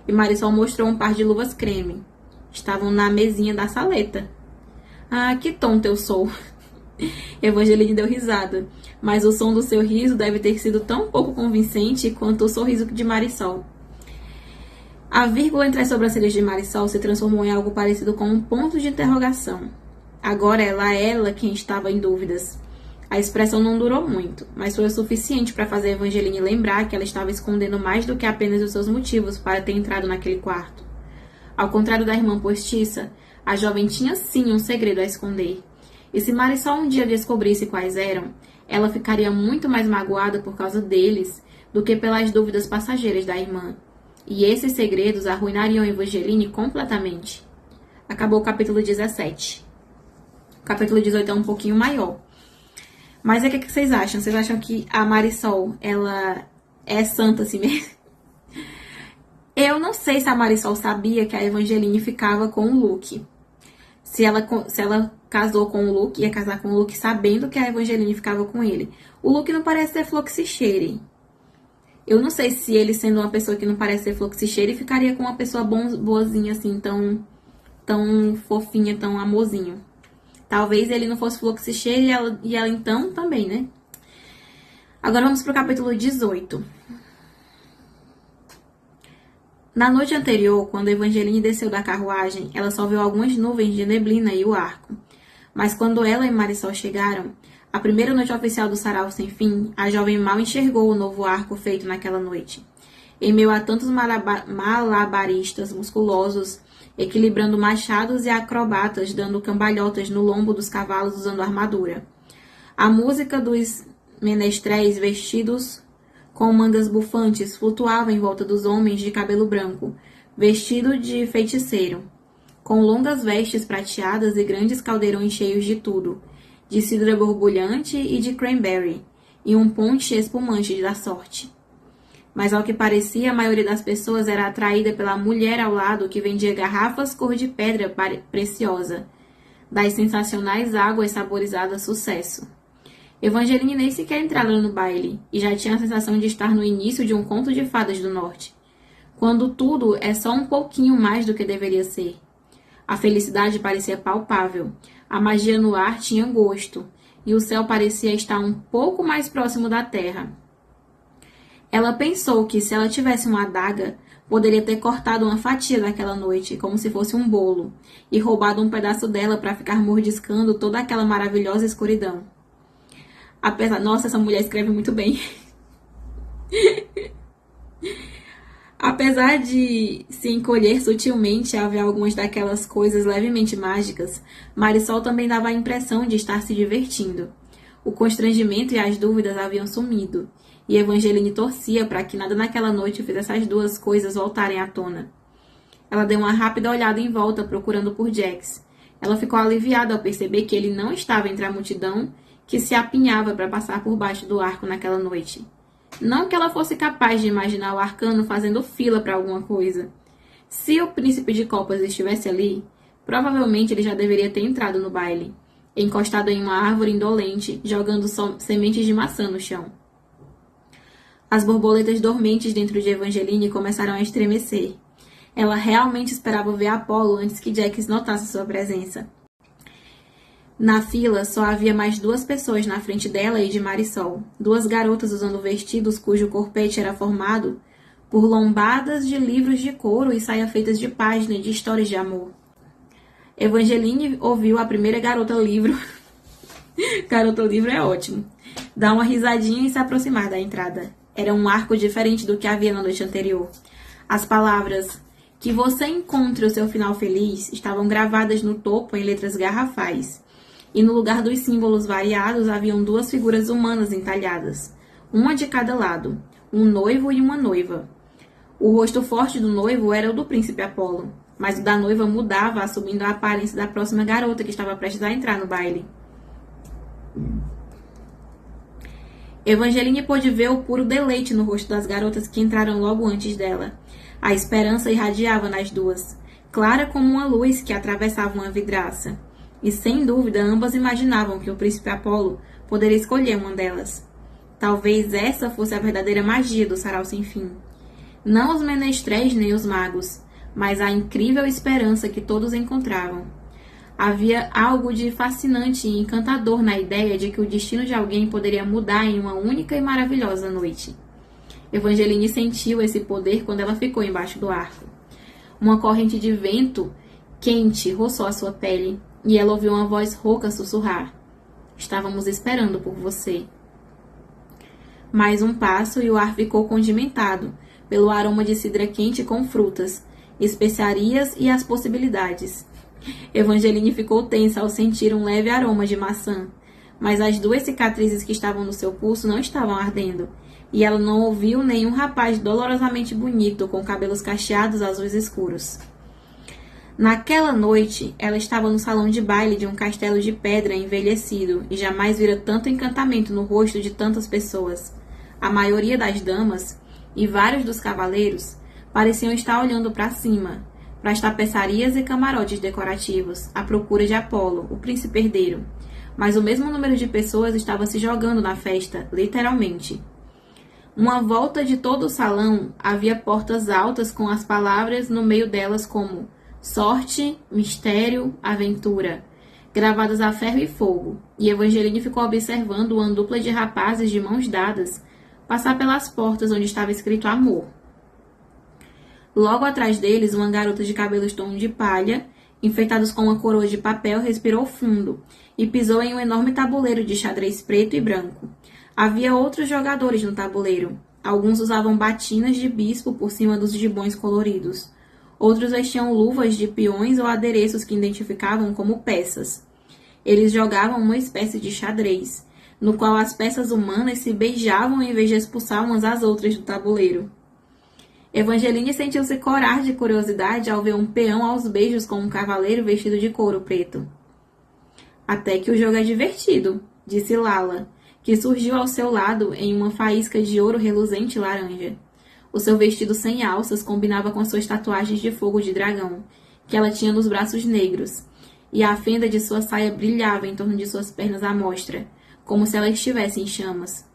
E Marisol mostrou um par de luvas creme. Estavam na mesinha da saleta. Ah, que tonta eu sou. Evangeline deu risada, mas o som do seu riso deve ter sido tão pouco convincente quanto o sorriso de Marisol. A vírgula entre as sobrancelhas de Marisol se transformou em algo parecido com um ponto de interrogação. Agora era ela quem estava em dúvidas. A expressão não durou muito, mas foi o suficiente para fazer Evangeline lembrar que ela estava escondendo mais do que apenas os seus motivos para ter entrado naquele quarto. Ao contrário da irmã postiça, a jovem tinha sim um segredo a esconder. E se Marisol um dia descobrisse quais eram, ela ficaria muito mais magoada por causa deles do que pelas dúvidas passageiras da irmã. E esses segredos arruinariam Evangeline completamente. Acabou o capítulo 17. O capítulo 18 é um pouquinho maior. Mas o que vocês acham? Vocês acham que a Marisol, ela é santa assim mesmo? Eu não sei se a Marisol sabia que a Evangeline ficava com o Luke. Se ela casou com o Luke, ia casar com o Luke sabendo que a Evangeline ficava com ele. O Luke não parece ser fluxicheire. Eu não sei se ele, sendo uma pessoa que não parece ser fluxicheire, ficaria com uma pessoa boazinha assim, tão fofinha, tão amorzinho. Talvez ele não fosse fluxicheire e ela então também, né? Agora vamos pro capítulo 18. Na noite anterior, quando Evangeline desceu da carruagem, ela só viu algumas nuvens de neblina e o arco. Mas quando ela e Marisol chegaram, a primeira noite oficial do Sarau Sem Fim, a jovem mal enxergou o novo arco feito naquela noite. Em meio a tantos malabaristas musculosos, equilibrando machados e acrobatas, dando cambalhotas no lombo dos cavalos usando armadura. A música dos menestréis vestidos com mangas bufantes flutuava em volta dos homens de cabelo branco, vestido de feiticeiro, com longas vestes prateadas e grandes caldeirões cheios de tudo, de cidra borbulhante e de cranberry, e um ponche espumante da sorte. Mas ao que parecia, a maioria das pessoas era atraída pela mulher ao lado que vendia garrafas cor de pedra preciosa, das sensacionais águas saborizadas sucesso. Evangeline nem sequer entrara no baile, e já tinha a sensação de estar no início de um conto de fadas do norte, quando tudo é só um pouquinho mais do que deveria ser. A felicidade parecia palpável, a magia no ar tinha gosto, e o céu parecia estar um pouco mais próximo da terra. Ela pensou que, se ela tivesse uma adaga, poderia ter cortado uma fatia daquela noite, como se fosse um bolo, e roubado um pedaço dela para ficar mordiscando toda aquela maravilhosa escuridão. Nossa, essa mulher escreve muito bem. Apesar de se encolher sutilmente ao ver algumas daquelas coisas levemente mágicas, Marisol também dava a impressão de estar se divertindo. O constrangimento e as dúvidas haviam sumido, e Evangeline torcia para que nada naquela noite fizesse as duas coisas voltarem à tona. Ela deu uma rápida olhada em volta, procurando por Jax. Ela ficou aliviada ao perceber que ele não estava entre a multidão que se apinhava para passar por baixo do arco naquela noite. Não que ela fosse capaz de imaginar o arcano fazendo fila para alguma coisa. Se o príncipe de copas estivesse ali, provavelmente ele já deveria ter entrado no baile, encostado em uma árvore indolente, jogando sementes de maçã no chão. As borboletas dormentes dentro de Evangeline começaram a estremecer. Ela realmente esperava ver Apolo antes que Jax notasse sua presença. Na fila, só havia mais 2 pessoas na frente dela e de Marisol. 2 garotas usando vestidos cujo corpete era formado por lombadas de livros de couro e saia feitas de página de histórias de amor. Evangeline ouviu a primeira garota livro. Garota livro é ótimo. Dar uma risadinha e se aproximar da entrada. Era um arco diferente do que havia na noite anterior. As palavras "que você encontre o seu final feliz" estavam gravadas no topo em letras garrafais. E no lugar dos símbolos variados haviam 2 figuras humanas entalhadas, uma de cada lado, um noivo e uma noiva. O rosto forte do noivo era o do príncipe Apolo, mas o da noiva mudava, assumindo a aparência da próxima garota que estava prestes a entrar no baile. Evangeline pôde ver o puro deleite no rosto das garotas que entraram logo antes dela. A esperança irradiava nas 2. clara como uma luz que atravessava uma vidraça. E sem dúvida ambas imaginavam que o príncipe Apolo poderia escolher uma delas. Talvez essa fosse a verdadeira magia do sarau sem fim. Não os menestréis nem os magos, mas a incrível esperança que todos encontravam. Havia algo de fascinante e encantador na ideia de que o destino de alguém poderia mudar em uma única e maravilhosa noite. Evangeline sentiu esse poder quando ela ficou embaixo do arco. Uma corrente de vento quente roçou a sua pele e ela ouviu uma voz rouca sussurrar: "Estávamos esperando por você." Mais um passo e o ar ficou condimentado pelo aroma de cidra quente com frutas, especiarias e as possibilidades. Evangeline ficou tensa ao sentir um leve aroma de maçã, mas as 2 cicatrizes que estavam no seu pulso não estavam ardendo, e ela não ouviu nenhum rapaz dolorosamente bonito com cabelos cacheados azuis escuros. Naquela noite, ela estava no salão de baile de um castelo de pedra envelhecido e jamais vira tanto encantamento no rosto de tantas pessoas. A maioria das damas e vários dos cavaleiros pareciam estar olhando para cima, para as tapeçarias e camarotes decorativos, à procura de Apolo, o príncipe herdeiro. Mas o mesmo número de pessoas estava se jogando na festa, literalmente. Uma volta de todo o salão havia portas altas com as palavras no meio delas como sorte, mistério, aventura, gravadas a ferro e fogo, e Evangeline ficou observando uma dupla de rapazes de mãos dadas passar pelas portas onde estava escrito amor. Logo atrás deles, uma garota de cabelos tom de palha, enfeitados com uma coroa de papel, respirou fundo e pisou em um enorme tabuleiro de xadrez preto e branco. Havia outros jogadores no tabuleiro. Alguns usavam batinas de bispo por cima dos gibões coloridos. Outros vestiam luvas de peões ou adereços que identificavam como peças. Eles jogavam uma espécie de xadrez, no qual as peças humanas se beijavam em vez de expulsar umas às outras do tabuleiro. Evangeline sentiu-se corar de curiosidade ao ver um peão aos beijos com um cavaleiro vestido de couro preto. "Até que o jogo é divertido", disse Lala, que surgiu ao seu lado em uma faísca de ouro reluzente laranja. O seu vestido sem alças combinava com suas tatuagens de fogo de dragão, que ela tinha nos braços negros, e a fenda de sua saia brilhava em torno de suas pernas à mostra, como se ela estivesse em chamas.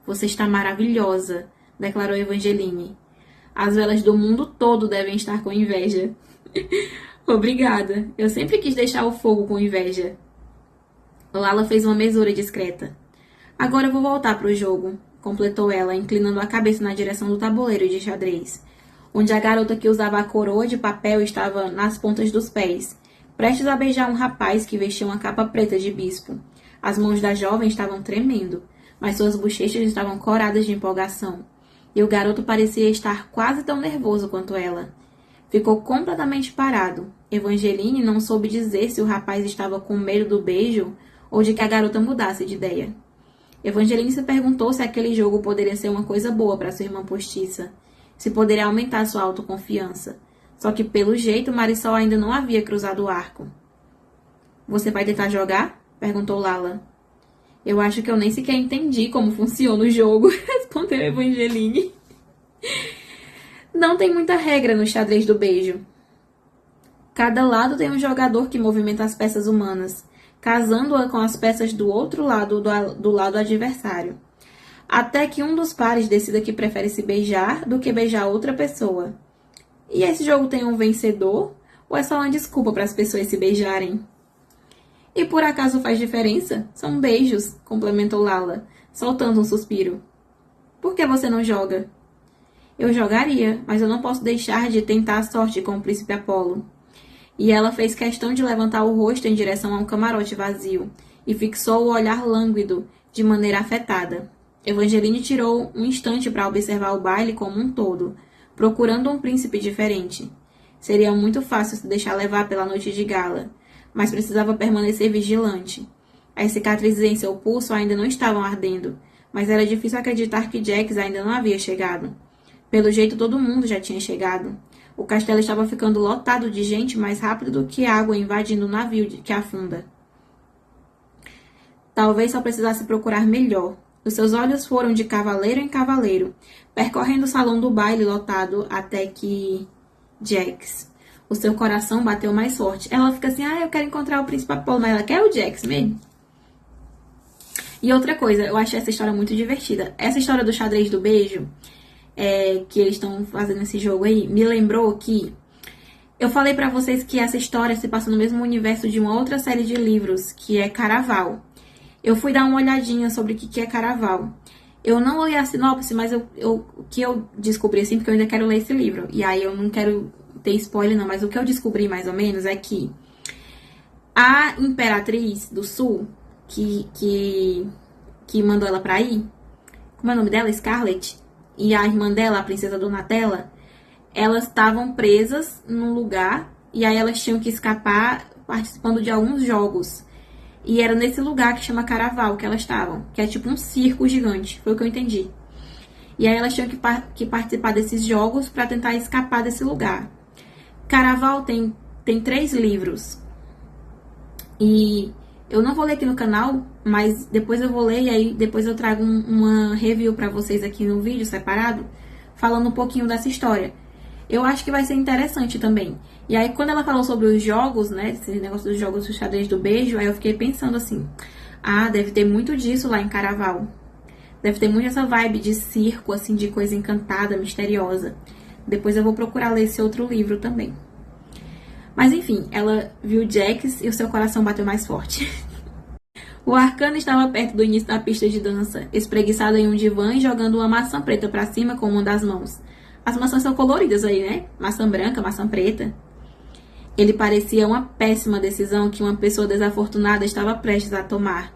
"Você está maravilhosa", declarou Evangeline. "As velas do mundo todo devem estar com inveja." "Obrigada. Eu sempre quis deixar o fogo com inveja." Lala fez uma mesura discreta. "Agora eu vou voltar para o jogo", completou ela, inclinando a cabeça na direção do tabuleiro de xadrez, onde a garota que usava a coroa de papel estava nas pontas dos pés, prestes a beijar um rapaz que vestia uma capa preta de bispo. As mãos da jovem estavam tremendo, mas suas bochechas estavam coradas de empolgação, e o garoto parecia estar quase tão nervoso quanto ela. Ficou completamente parado. Evangeline não soube dizer se o rapaz estava com medo do beijo ou de que a garota mudasse de ideia. Evangeline se perguntou se aquele jogo poderia ser uma coisa boa para sua irmã postiça, se poderia aumentar sua autoconfiança. Só que, pelo jeito, Marisol ainda não havia cruzado o arco. "Você vai tentar jogar?" perguntou Lala. "Eu acho que eu nem sequer entendi como funciona o jogo", respondeu Evangeline. "Não tem muita regra no xadrez do beijo. Cada lado tem um jogador que movimenta as peças humanas, casando-a com as peças do outro lado do lado adversário, até que um dos pares decida que prefere se beijar do que beijar outra pessoa. E esse jogo tem um vencedor ou é só uma desculpa para as pessoas se beijarem?" "E por acaso faz diferença? São beijos", complementou Lala, soltando um suspiro. "Por que você não joga?" "Eu jogaria, mas eu não posso deixar de tentar a sorte com o príncipe Apolo." E ela fez questão de levantar o rosto em direção a um camarote vazio e fixou o olhar lânguido, de maneira afetada. Evangeline tirou um instante para observar o baile como um todo, procurando um príncipe diferente. Seria muito fácil se deixar levar pela noite de gala, mas precisava permanecer vigilante. As cicatrizes em seu pulso ainda não estavam ardendo, mas era difícil acreditar que Jax ainda não havia chegado. Pelo jeito, todo mundo já tinha chegado. O castelo estava ficando lotado de gente mais rápido do que água invadindo o navio que afunda. Talvez só precisasse procurar melhor. Os seus olhos foram de cavaleiro em cavaleiro, percorrendo o salão do baile lotado até que... Jax. o seu coração bateu mais forte. Ela fica assim, eu quero encontrar o príncipe Apolo, mas ela quer o Jax mesmo. E outra coisa, eu achei essa história muito divertida. Essa história do xadrez do beijo, que eles estão fazendo esse jogo aí, me lembrou que eu falei pra vocês que essa história se passa no mesmo universo de uma outra série de livros, que é Caraval. Eu fui dar uma olhadinha sobre o que é Caraval. Eu não li a sinopse, mas o que eu descobri, assim, porque eu ainda quero ler esse livro. E aí eu não quero ter spoiler, não, mas o que eu descobri, mais ou menos, é que a Imperatriz do Sul, que mandou ela pra ir, como é o nome dela? Scarlett, e a irmã dela, a princesa Donatella, elas estavam presas num lugar, e aí elas tinham que escapar participando de alguns jogos. E era nesse lugar que chama Caraval que elas estavam, que é tipo um circo gigante, foi o que eu entendi. E aí elas tinham que participar desses jogos para tentar escapar desse lugar. Caraval tem 3 livros. E eu não vou ler aqui no canal, mas depois eu vou ler e aí depois eu trago uma review para vocês aqui no vídeo separado, falando um pouquinho dessa história. Eu acho que vai ser interessante também. E aí, quando ela falou sobre os jogos, né, esse negócio dos jogos do xadrez do beijo, aí eu fiquei pensando assim, deve ter muito disso lá em Caraval. Deve ter muito essa vibe de circo, assim, de coisa encantada, misteriosa. Depois eu vou procurar ler esse outro livro também. Mas enfim, ela viu Jax e o seu coração bateu mais forte. O Arcano estava perto do início da pista de dança, espreguiçado em um divã e jogando uma maçã preta para cima com uma das mãos. As maçãs são coloridas aí, né? Maçã branca, maçã preta. Ele parecia uma péssima decisão que uma pessoa desafortunada estava prestes a tomar.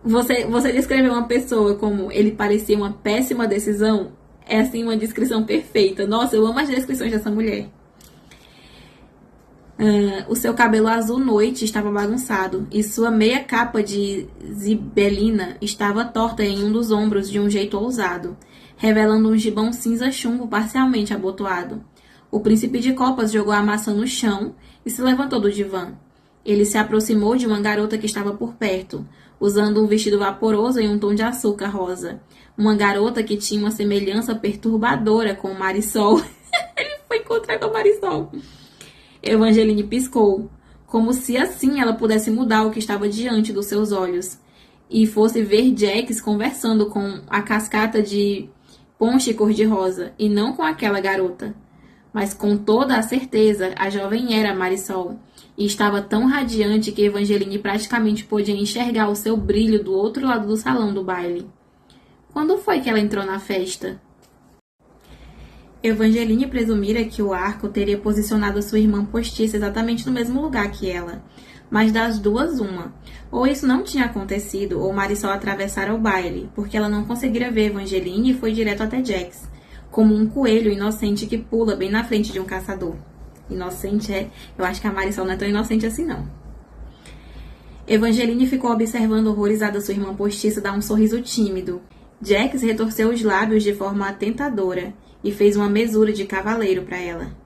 Você descreveu uma pessoa como ele parecia uma péssima decisão? É assim uma descrição perfeita. Nossa, eu amo as descrições dessa mulher. O seu cabelo azul noite estava bagunçado e sua meia capa de zibelina estava torta em um dos ombros de um jeito ousado, revelando um gibão cinza chumbo parcialmente abotoado. O príncipe de copas jogou a maçã no chão e se levantou do divã. Ele se aproximou de uma garota que estava por perto, usando um vestido vaporoso em um tom de açúcar rosa. Uma garota que tinha uma semelhança perturbadora com Marisol. Ele foi encontrar com a Marisol. Evangeline piscou, como se assim ela pudesse mudar o que estava diante dos seus olhos, e fosse ver Jax conversando com a cascata de ponche cor-de-rosa, e não com aquela garota. Mas com toda a certeza, a jovem era Marisol, e estava tão radiante que Evangeline praticamente podia enxergar o seu brilho do outro lado do salão do baile. Quando foi que ela entrou na festa? Evangeline presumira que o arco teria posicionado a sua irmã postiça exatamente no mesmo lugar que ela. Mas das duas, uma. Ou isso não tinha acontecido, ou Marisol atravessara o baile, porque ela não conseguira ver Evangeline e foi direto até Jax, como um coelho inocente que pula bem na frente de um caçador. Inocente é? Eu acho que a Marisol não é tão inocente assim, não. Evangeline ficou observando horrorizada sua irmã postiça dar um sorriso tímido. Jax retorceu os lábios de forma tentadora e fez uma mesura de cavaleiro para ela.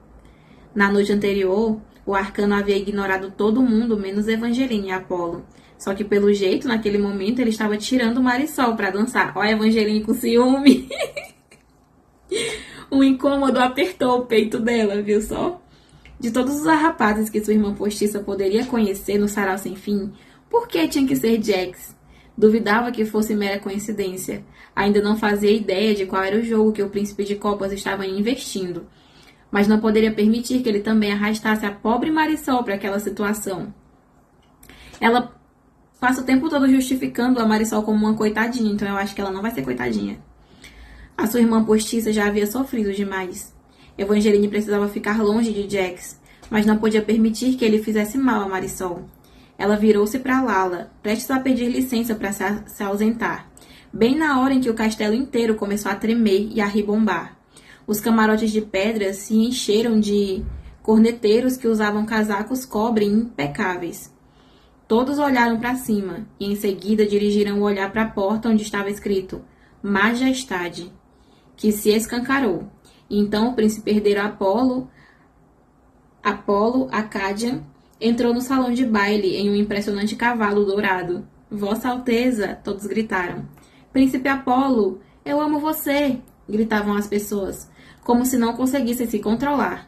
Na noite anterior, o Arcano havia ignorado todo mundo, menos Evangeline e Apolo. Só que, pelo jeito, naquele momento, ele estava tirando Marisol para dançar. Ó, a Evangeline com ciúme. Um incômodo apertou o peito dela, viu só? De todos os rapazes que sua irmã postiça poderia conhecer no sarau sem fim, por que tinha que ser Jax? Duvidava que fosse mera coincidência. Ainda não fazia ideia de qual era o jogo que o príncipe de copas estava investindo. Mas não poderia permitir que ele também arrastasse a pobre Marisol para aquela situação. Ela passa o tempo todo justificando a Marisol como uma coitadinha, então eu acho que ela não vai ser coitadinha. A sua irmã postiça já havia sofrido demais. Evangeline precisava ficar longe de Jax, mas não podia permitir que ele fizesse mal a Marisol. Ela virou-se para Lala, prestes a pedir licença para se ausentar, bem na hora em que o castelo inteiro começou a tremer e a ribombar. Os camarotes de pedra se encheram de corneteiros que usavam casacos cobre impecáveis. Todos olharam para cima e em seguida dirigiram o olhar para a porta onde estava escrito Majestade, que se escancarou. E então o príncipe herdeiro Apolo Acadian, entrou no salão de baile em um impressionante cavalo dourado. Vossa Alteza, todos gritaram. Príncipe Apolo, eu amo você, gritavam as pessoas, como se não conseguissem se controlar.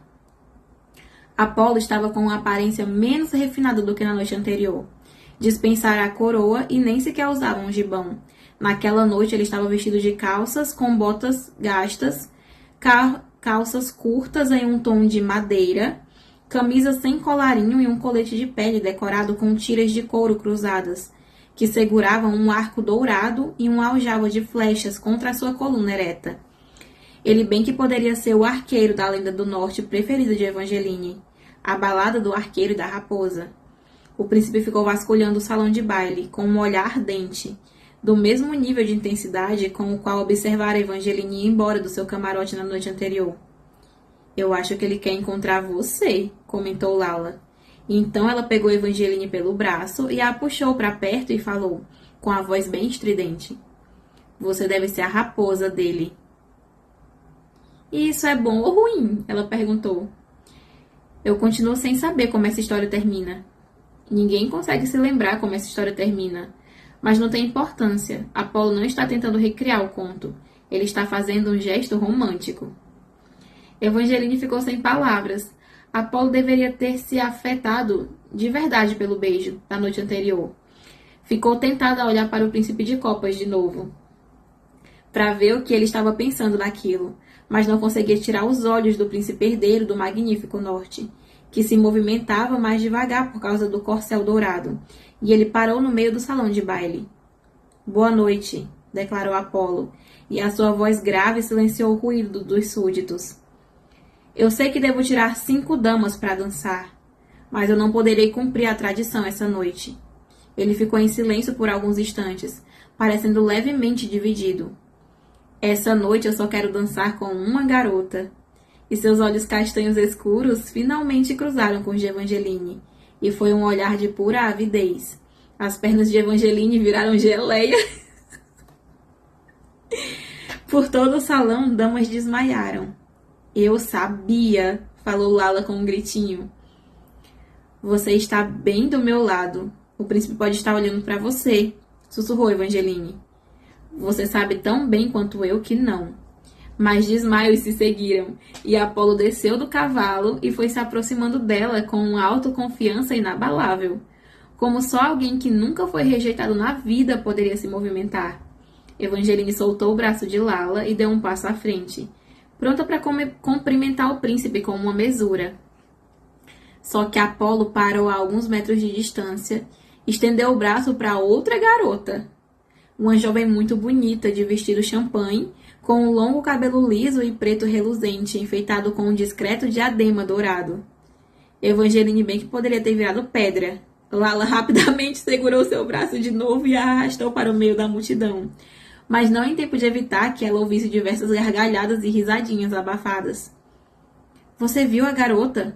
Apolo estava com uma aparência menos refinada do que na noite anterior. Dispensara a coroa e nem sequer usava um gibão. Naquela noite ele estava vestido de calças com botas gastas, calças curtas em um tom de madeira, camisa sem colarinho e um colete de pele decorado com tiras de couro cruzadas, que seguravam um arco dourado e uma aljava de flechas contra a sua coluna ereta. Ele bem que poderia ser o arqueiro da Lenda do Norte preferida de Evangeline, a balada do arqueiro e da raposa. O príncipe ficou vasculhando o salão de baile, com um olhar ardente, do mesmo nível de intensidade com o qual observara Evangeline ir embora do seu camarote na noite anterior. Eu acho que ele quer encontrar você, comentou Lala. Então ela pegou Evangeline pelo braço e a puxou para perto e falou, com a voz bem estridente. Você deve ser a raposa dele. E isso é bom ou ruim? Ela perguntou. Eu continuo sem saber como essa história termina. Ninguém consegue se lembrar como essa história termina. Mas não tem importância. Apolo não está tentando recriar o conto. Ele está fazendo um gesto romântico. Evangeline ficou sem palavras. Apolo deveria ter se afetado de verdade pelo beijo da noite anterior. Ficou tentada a olhar para o príncipe de copas de novo, para ver o que ele estava pensando naquilo, mas não conseguia tirar os olhos do príncipe herdeiro do magnífico norte, que se movimentava mais devagar por causa do corcel dourado, e ele parou no meio do salão de baile. Boa noite, declarou Apolo, e a sua voz grave silenciou o ruído dos súditos. Eu sei que devo tirar 5 damas para dançar, mas eu não poderei cumprir a tradição essa noite. Ele ficou em silêncio por alguns instantes, parecendo levemente dividido. Essa noite eu só quero dançar com uma garota. E seus olhos castanhos escuros finalmente cruzaram com os de Evangeline, e foi um olhar de pura avidez. As pernas de Evangeline viraram geleia. Por todo o salão, damas desmaiaram. Eu sabia, falou Lala com um gritinho. Você está bem do meu lado. O príncipe pode estar olhando para você, sussurrou Evangeline. Você sabe tão bem quanto eu que não. Mas desmaios se seguiram, e Apolo desceu do cavalo e foi se aproximando dela com uma autoconfiança inabalável, como só alguém que nunca foi rejeitado na vida poderia se movimentar. Evangeline soltou o braço de Lala e deu um passo à frente, pronta para cumprimentar o príncipe com uma mesura. Só que Apolo parou a alguns metros de distância, estendeu o braço para outra garota, uma jovem muito bonita de vestido champanhe, com um longo cabelo liso e preto reluzente, enfeitado com um discreto diadema dourado. Evangeline bem que poderia ter virado pedra. Lala rapidamente segurou seu braço de novo e a arrastou para o meio da multidão, mas não em tempo de evitar que ela ouvisse diversas gargalhadas e risadinhas abafadas. Você viu a garota?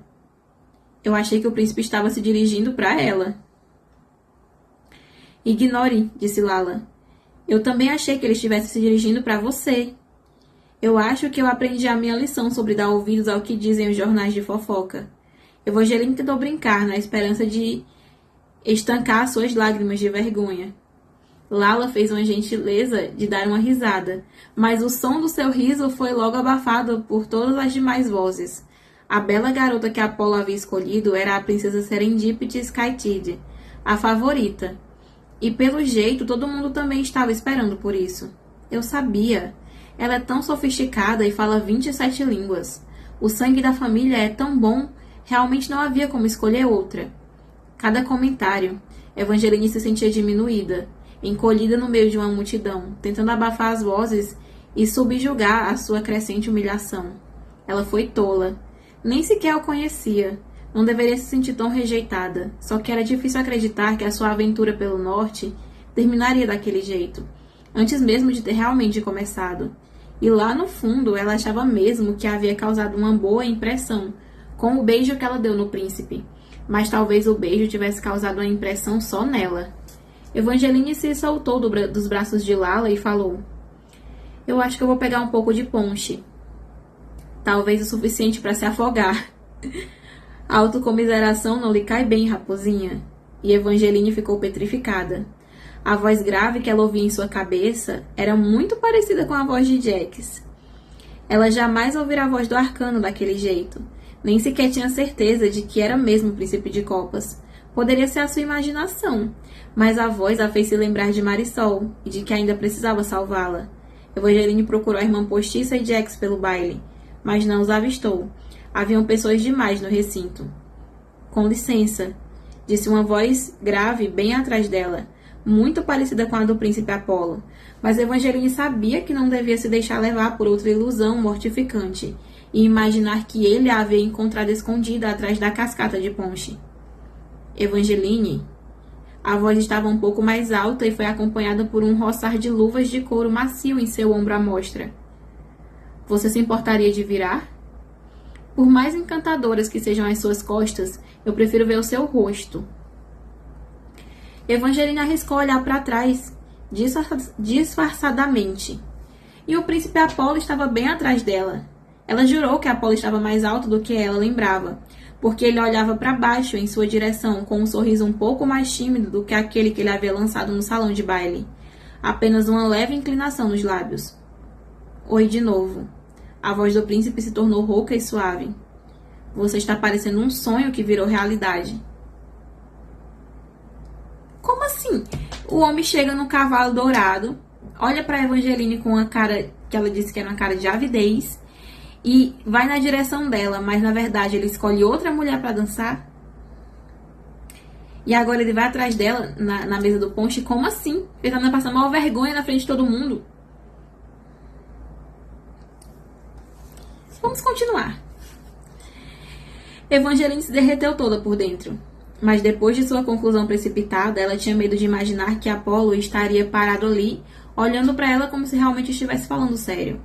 Eu achei que o príncipe estava se dirigindo para ela. Ignore, disse Lala. Eu também achei que ele estivesse se dirigindo para você. Eu acho que eu aprendi a minha lição sobre dar ouvidos ao que dizem os jornais de fofoca. Evangeline tentou brincar na esperança de estancar suas lágrimas de vergonha. Lala fez uma gentileza de dar uma risada, mas o som do seu riso foi logo abafado por todas as demais vozes. A bela garota que Apolo havia escolhido era a princesa Serendipity Skytide, a favorita. E pelo jeito, todo mundo também estava esperando por isso. Eu sabia. Ela é tão sofisticada e fala 27 línguas. O sangue da família é tão bom, realmente não havia como escolher outra. Cada comentário, Evangeline se sentia diminuída, encolhida no meio de uma multidão, tentando abafar as vozes e subjugar a sua crescente humilhação. Ela foi tola. Nem sequer o conhecia. Não deveria se sentir tão rejeitada, só que era difícil acreditar que a sua aventura pelo norte terminaria daquele jeito, antes mesmo de ter realmente começado. E lá no fundo, ela achava mesmo que havia causado uma boa impressão com o beijo que ela deu no príncipe, mas talvez o beijo tivesse causado uma impressão só nela. Evangeline se soltou dos braços de Lala e falou: Eu acho que eu vou pegar um pouco de ponche. Talvez o suficiente para se afogar. A autocomiseração não lhe cai bem, raposinha. E Evangeline ficou petrificada. A voz grave que ela ouvia em sua cabeça era muito parecida com a voz de Jax. Ela jamais ouvira a voz do arcano daquele jeito. Nem sequer tinha certeza de que era mesmo o príncipe de copas. Poderia ser a sua imaginação, mas a voz a fez se lembrar de Marisol e de que ainda precisava salvá-la. Evangeline procurou a irmã postiça e Jax pelo baile, mas não os avistou. Haviam pessoas demais no recinto. Com licença, disse uma voz grave bem atrás dela, muito parecida com a do príncipe Apolo. Mas Evangeline sabia que não devia se deixar levar por outra ilusão mortificante e imaginar que ele a havia encontrado escondida atrás da cascata de Ponche. Evangeline. A voz estava um pouco mais alta e foi acompanhada por um roçar de luvas de couro macio em seu ombro à mostra. Você se importaria de virar? Por mais encantadoras que sejam as suas costas, eu prefiro ver o seu rosto. Evangeline arriscou olhar para trás, disfarçadamente. E o príncipe Apolo estava bem atrás dela. Ela jurou que Apolo estava mais alto do que ela lembrava, porque ele olhava para baixo em sua direção com um sorriso um pouco mais tímido do que aquele que ele havia lançado no salão de baile. Apenas uma leve inclinação nos lábios. Oi de novo. A voz do príncipe se tornou rouca e suave. Você está parecendo um sonho que virou realidade. Como assim? O homem chega no cavalo dourado, olha para Evangeline com a cara que ela disse que era uma cara de avidez e vai na direção dela, mas na verdade ele escolhe outra mulher para dançar. E agora ele vai atrás dela na mesa do ponche. Como assim? Ele tá passando mal vergonha na frente de todo mundo. Vamos continuar. Evangeline se derreteu toda por dentro. Mas depois de sua conclusão precipitada, ela tinha medo de imaginar que Apolo estaria parado ali, olhando para ela como se realmente estivesse falando sério.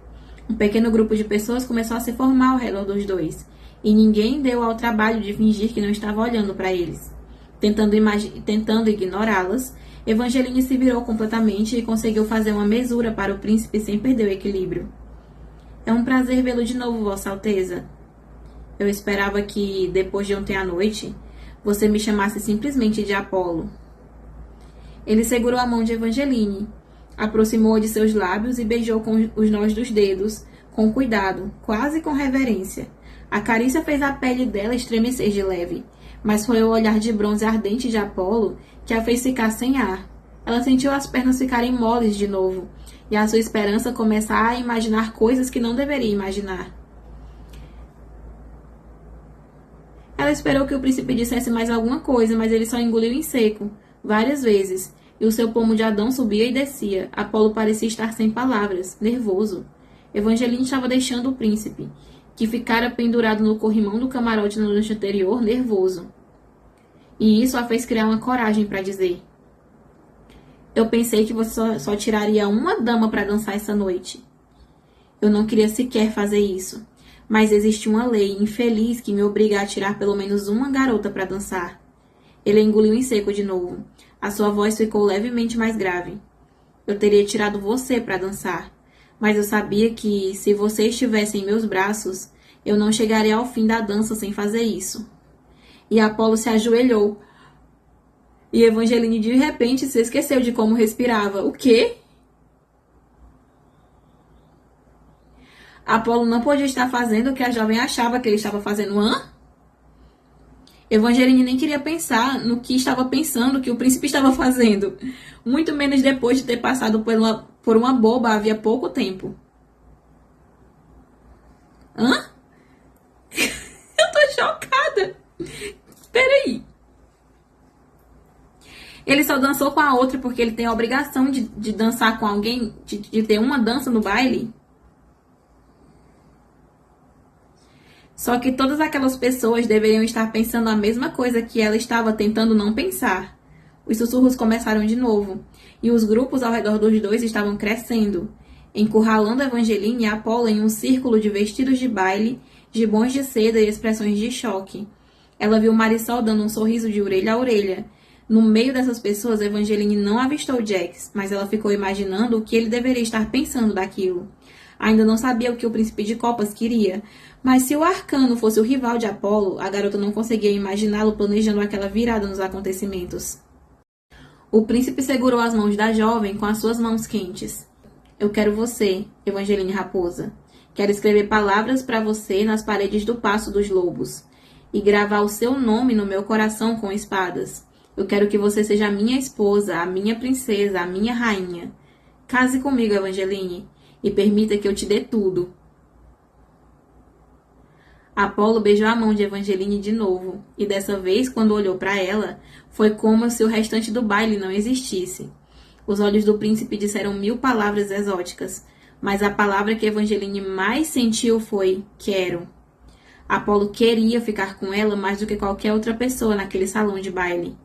Um pequeno grupo de pessoas começou a se formar ao redor dos dois, e ninguém deu ao trabalho de fingir que não estava olhando para eles. Tentando ignorá-las, Evangeline se virou completamente e conseguiu fazer uma mesura para o príncipe sem perder o equilíbrio. É um prazer vê-lo de novo, Vossa Alteza. Eu esperava que, depois de ontem à noite, você me chamasse simplesmente de Apolo. Ele segurou a mão de Evangeline, aproximou-a de seus lábios e beijou com os nós dos dedos, com cuidado, quase com reverência. A carícia fez a pele dela estremecer de leve, mas foi o olhar de bronze ardente de Apolo que a fez ficar sem ar. Ela sentiu as pernas ficarem moles de novo, e a sua esperança começar a imaginar coisas que não deveria imaginar. Ela esperou que o príncipe dissesse mais alguma coisa, mas ele só engoliu em seco, várias vezes, e o seu pomo de Adão subia e descia. Apolo parecia estar sem palavras, nervoso. Evangeline estava deixando o príncipe, que ficara pendurado no corrimão do camarote na noite anterior, nervoso. E isso a fez criar uma coragem para dizer: eu pensei que você só tiraria uma dama para dançar essa noite. Eu não queria sequer fazer isso. Mas existe uma lei infeliz que me obriga a tirar pelo menos uma garota para dançar. Ele engoliu em seco de novo. A sua voz ficou levemente mais grave. Eu teria tirado você para dançar, mas eu sabia que, se você estivesse em meus braços, eu não chegaria ao fim da dança sem fazer isso. E Apolo se ajoelhou. E Evangeline de repente se esqueceu de como respirava. O quê? Apolo não podia estar fazendo o que a jovem achava que ele estava fazendo. Evangeline nem queria pensar no que estava pensando que o príncipe estava fazendo, muito menos depois de ter passado por uma boba havia pouco tempo. Eu tô chocada. Peraí. Ele só dançou com a outra porque ele tem a obrigação de dançar com alguém, de ter uma dança no baile? Só que todas aquelas pessoas deveriam estar pensando a mesma coisa que ela estava tentando não pensar. Os sussurros começaram de novo, e os grupos ao redor dos dois estavam crescendo, encurralando Evangeline e Apolo em um círculo de vestidos de baile, gibões de seda e expressões de choque. Ela viu Marisol dando um sorriso de orelha a orelha. No meio dessas pessoas, Evangeline não avistou Jax, mas ela ficou imaginando o que ele deveria estar pensando daquilo. Ainda não sabia o que o príncipe de copas queria, mas se o arcano fosse o rival de Apolo, a garota não conseguia imaginá-lo planejando aquela virada nos acontecimentos. O príncipe segurou as mãos da jovem com as suas mãos quentes. Eu quero você, Evangeline Raposa. Quero escrever palavras para você nas paredes do Paço dos Lobos e gravar o seu nome no meu coração com espadas. Eu quero que você seja a minha esposa, a minha princesa, a minha rainha. Case comigo, Evangeline, e permita que eu te dê tudo. Apolo beijou a mão de Evangeline de novo, e dessa vez, quando olhou para ela, foi como se o restante do baile não existisse. Os olhos do príncipe disseram 1000 palavras exóticas, mas a palavra que Evangeline mais sentiu foi quero. Apolo queria ficar com ela mais do que qualquer outra pessoa naquele salão de baile.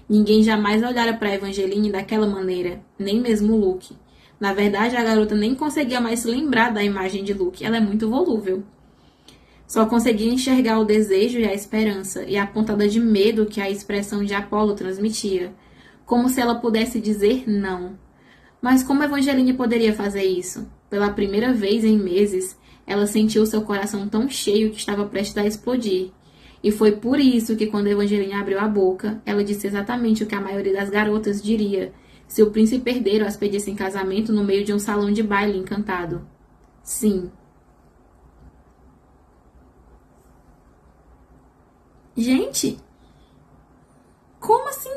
Ninguém jamais olhara para Evangeline daquela maneira, nem mesmo Luke. Na verdade, a garota nem conseguia mais se lembrar da imagem de Luke, ela é muito volúvel. Só conseguia enxergar o desejo e a esperança, e a pontada de medo que a expressão de Apolo transmitia, como se ela pudesse dizer não. Mas como Evangeline poderia fazer isso? Pela primeira vez em meses, ela sentiu seu coração tão cheio que estava prestes a explodir. E foi por isso que quando Evangeline abriu a boca, ela disse exatamente o que a maioria das garotas diria se o príncipe herdeiro as pedisse em casamento no meio de um salão de baile encantado. Sim. Gente, como assim?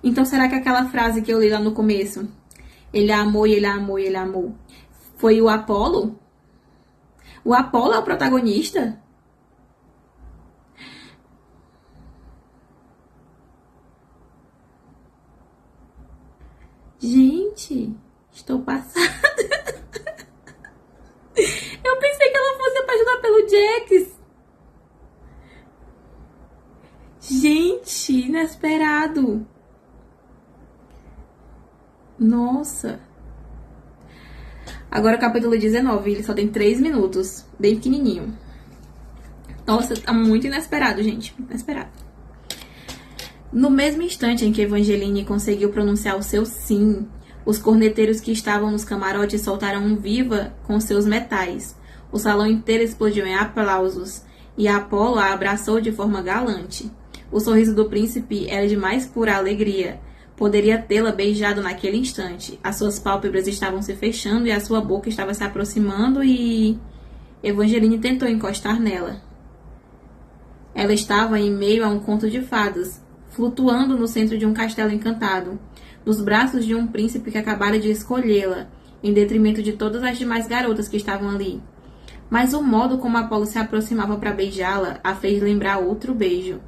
Então será que aquela frase que eu li lá no começo, ele a amou e ele a amou e ele a amou, foi o Apolo? O Apolo é o protagonista? Gente, estou passada. Eu pensei que ela fosse apaixonada pelo Jax. Gente, inesperado. Nossa. Agora o capítulo 19, ele só tem 3 minutos. Bem pequenininho. Nossa, tá muito inesperado, gente. Inesperado. No mesmo instante em que Evangeline conseguiu pronunciar o seu sim, os corneteiros que estavam nos camarotes soltaram um viva com seus metais. O salão inteiro explodiu em aplausos, e Apolo a abraçou de forma galante. O sorriso do príncipe era de mais pura alegria. Poderia tê-la beijado naquele instante. As suas pálpebras estavam se fechando e a sua boca estava se aproximando e... Evangeline tentou encostar nela. Ela estava em meio a um conto de fadas, flutuando no centro de um castelo encantado, nos braços de um príncipe que acabara de escolhê-la, em detrimento de todas as demais garotas que estavam ali. Mas o modo como Apolo se aproximava para beijá-la a fez lembrar outro beijo.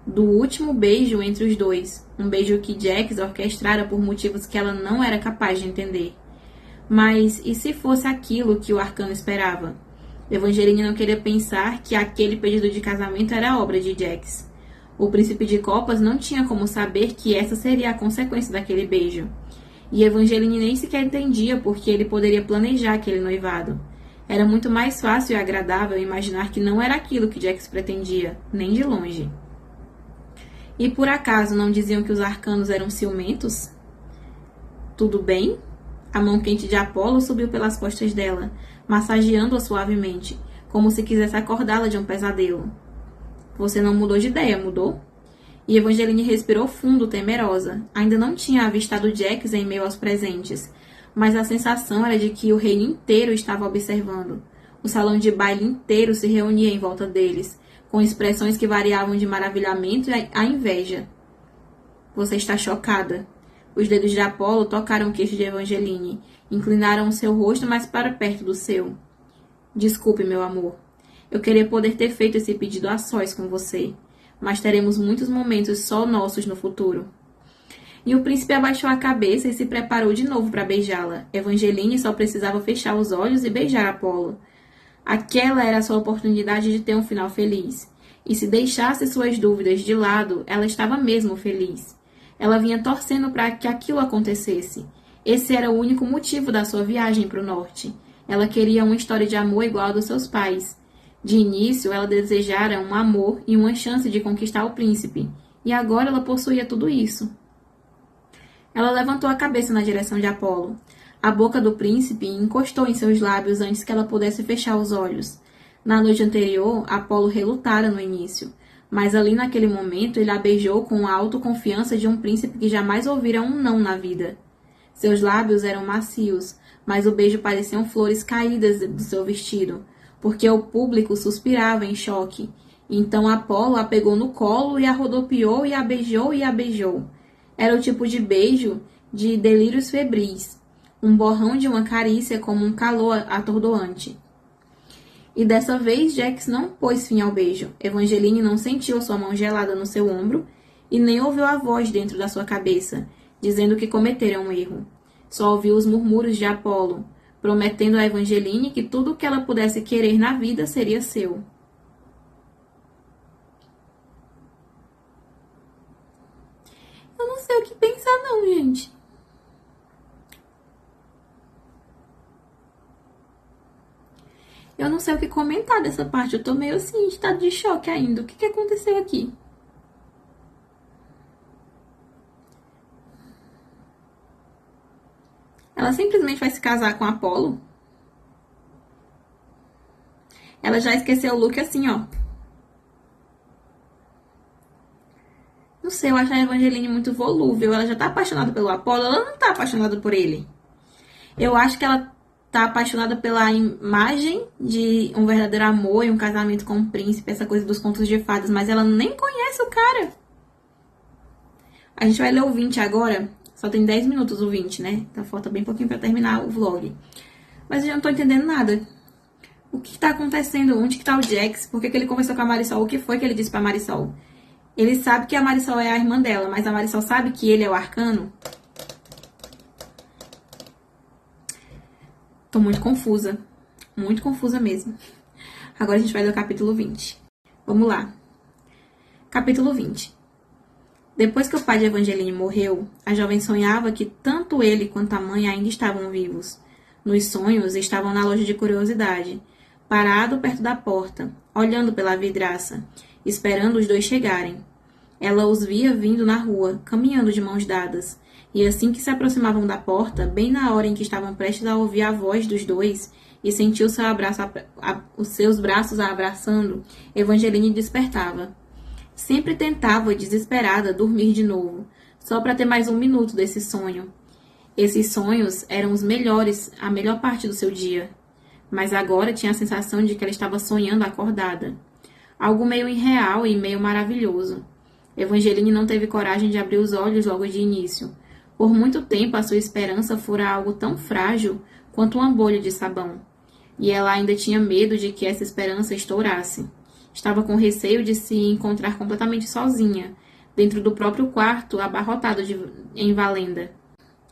Do último beijo entre os dois, um beijo que Jax orquestrara por motivos que ela não era capaz de entender. Mas e se fosse aquilo que o arcano esperava? Evangeline não queria pensar que aquele pedido de casamento era obra de Jax. O príncipe de copas não tinha como saber que essa seria a consequência daquele beijo. E Evangeline nem sequer entendia por que ele poderia planejar aquele noivado. Era muito mais fácil e agradável imaginar que não era aquilo que Jax pretendia, nem de longe. E por acaso não diziam que os arcanos eram ciumentos? Tudo bem? A mão quente de Apolo subiu pelas costas dela, massageando-a suavemente, como se quisesse acordá-la de um pesadelo. Você não mudou de ideia, mudou? E Evangeline respirou fundo, temerosa. Ainda não tinha avistado Jax em meio aos presentes, mas a sensação era de que o reino inteiro estava observando. O salão de baile inteiro se reunia em volta deles, com expressões que variavam de maravilhamento a inveja. Você está chocada. Os dedos de Apolo tocaram o queixo de Evangeline, inclinaram o seu rosto mais para perto do seu. Desculpe, meu amor. Eu queria poder ter feito esse pedido a sós com você, mas teremos muitos momentos só nossos no futuro. E o príncipe abaixou a cabeça e se preparou de novo para beijá-la. Evangeline só precisava fechar os olhos e beijar Apolo. Aquela era a sua oportunidade de ter um final feliz. E se deixasse suas dúvidas de lado, ela estava mesmo feliz. Ela vinha torcendo para que aquilo acontecesse. Esse era o único motivo da sua viagem para o norte. Ela queria uma história de amor igual a dos seus pais. De início, ela desejara um amor e uma chance de conquistar o príncipe. E agora ela possuía tudo isso. Ela levantou a cabeça na direção de Apolo. A boca do príncipe encostou em seus lábios antes que ela pudesse fechar os olhos. Na noite anterior, Apolo relutara no início, mas ali naquele momento ele a beijou com a autoconfiança de um príncipe que jamais ouvira um não na vida. Seus lábios eram macios, mas o beijo pareciam flores caídas do seu vestido, porque o público suspirava em choque. Então Apolo a pegou no colo e a rodopiou e a beijou e a beijou. Era o tipo de beijo de delírios febris, um borrão de uma carícia como um calor atordoante. E dessa vez Jax não pôs fim ao beijo. Evangeline não sentiu sua mão gelada no seu ombro e nem ouviu a voz dentro da sua cabeça, dizendo que cometera um erro. Só ouviu os murmúrios de Apolo, prometendo a Evangeline que tudo o que ela pudesse querer na vida seria seu. Eu não sei o que pensar não, gente. Eu não sei o que comentar dessa parte. Eu tô meio assim, em estado de choque ainda. O que aconteceu aqui? Ela simplesmente vai se casar com Apolo? Ela já esqueceu o look assim, ó. Não sei, eu acho a Evangeline muito volúvel. Ela já tá apaixonada pelo Apolo. Ela não tá apaixonada por ele. Eu acho que ela tá apaixonada pela imagem de um verdadeiro amor e um casamento com um príncipe, essa coisa dos contos de fadas, mas ela nem conhece o cara. A gente vai ler o 20 agora, só tem 10 minutos o 20, né? Então falta bem pouquinho pra terminar o vlog. Mas eu já não tô entendendo nada. O que tá acontecendo? Onde que tá o Jax? Por que ele conversou com a Marisol? O que foi que ele disse pra Marisol? Ele sabe que a Marisol é a irmã dela, mas a Marisol sabe que ele é o arcano? Tô muito confusa mesmo. Agora a gente vai ler o capítulo 20. Vamos lá. Capítulo 20. Depois que o pai de Evangeline morreu, a jovem sonhava que tanto ele quanto a mãe ainda estavam vivos. Nos sonhos, estavam na loja de curiosidade, parado perto da porta, olhando pela vidraça, esperando os dois chegarem. Ela os via vindo na rua, caminhando de mãos dadas. E assim que se aproximavam da porta, bem na hora em que estavam prestes a ouvir a voz dos dois e sentir o seu abraço, os seus braços a abraçando, Evangeline despertava. Sempre tentava, desesperada, dormir de novo, só para ter mais um minuto desse sonho. Esses sonhos eram os melhores, a melhor parte do seu dia. Mas agora tinha a sensação de que ela estava sonhando acordada. Algo meio irreal e meio maravilhoso. Evangeline não teve coragem de abrir os olhos logo de início. Por muito tempo, a sua esperança fora algo tão frágil quanto uma bolha de sabão. E ela ainda tinha medo de que essa esperança estourasse. Estava com receio de se encontrar completamente sozinha, dentro do próprio quarto, abarrotado em Valenda.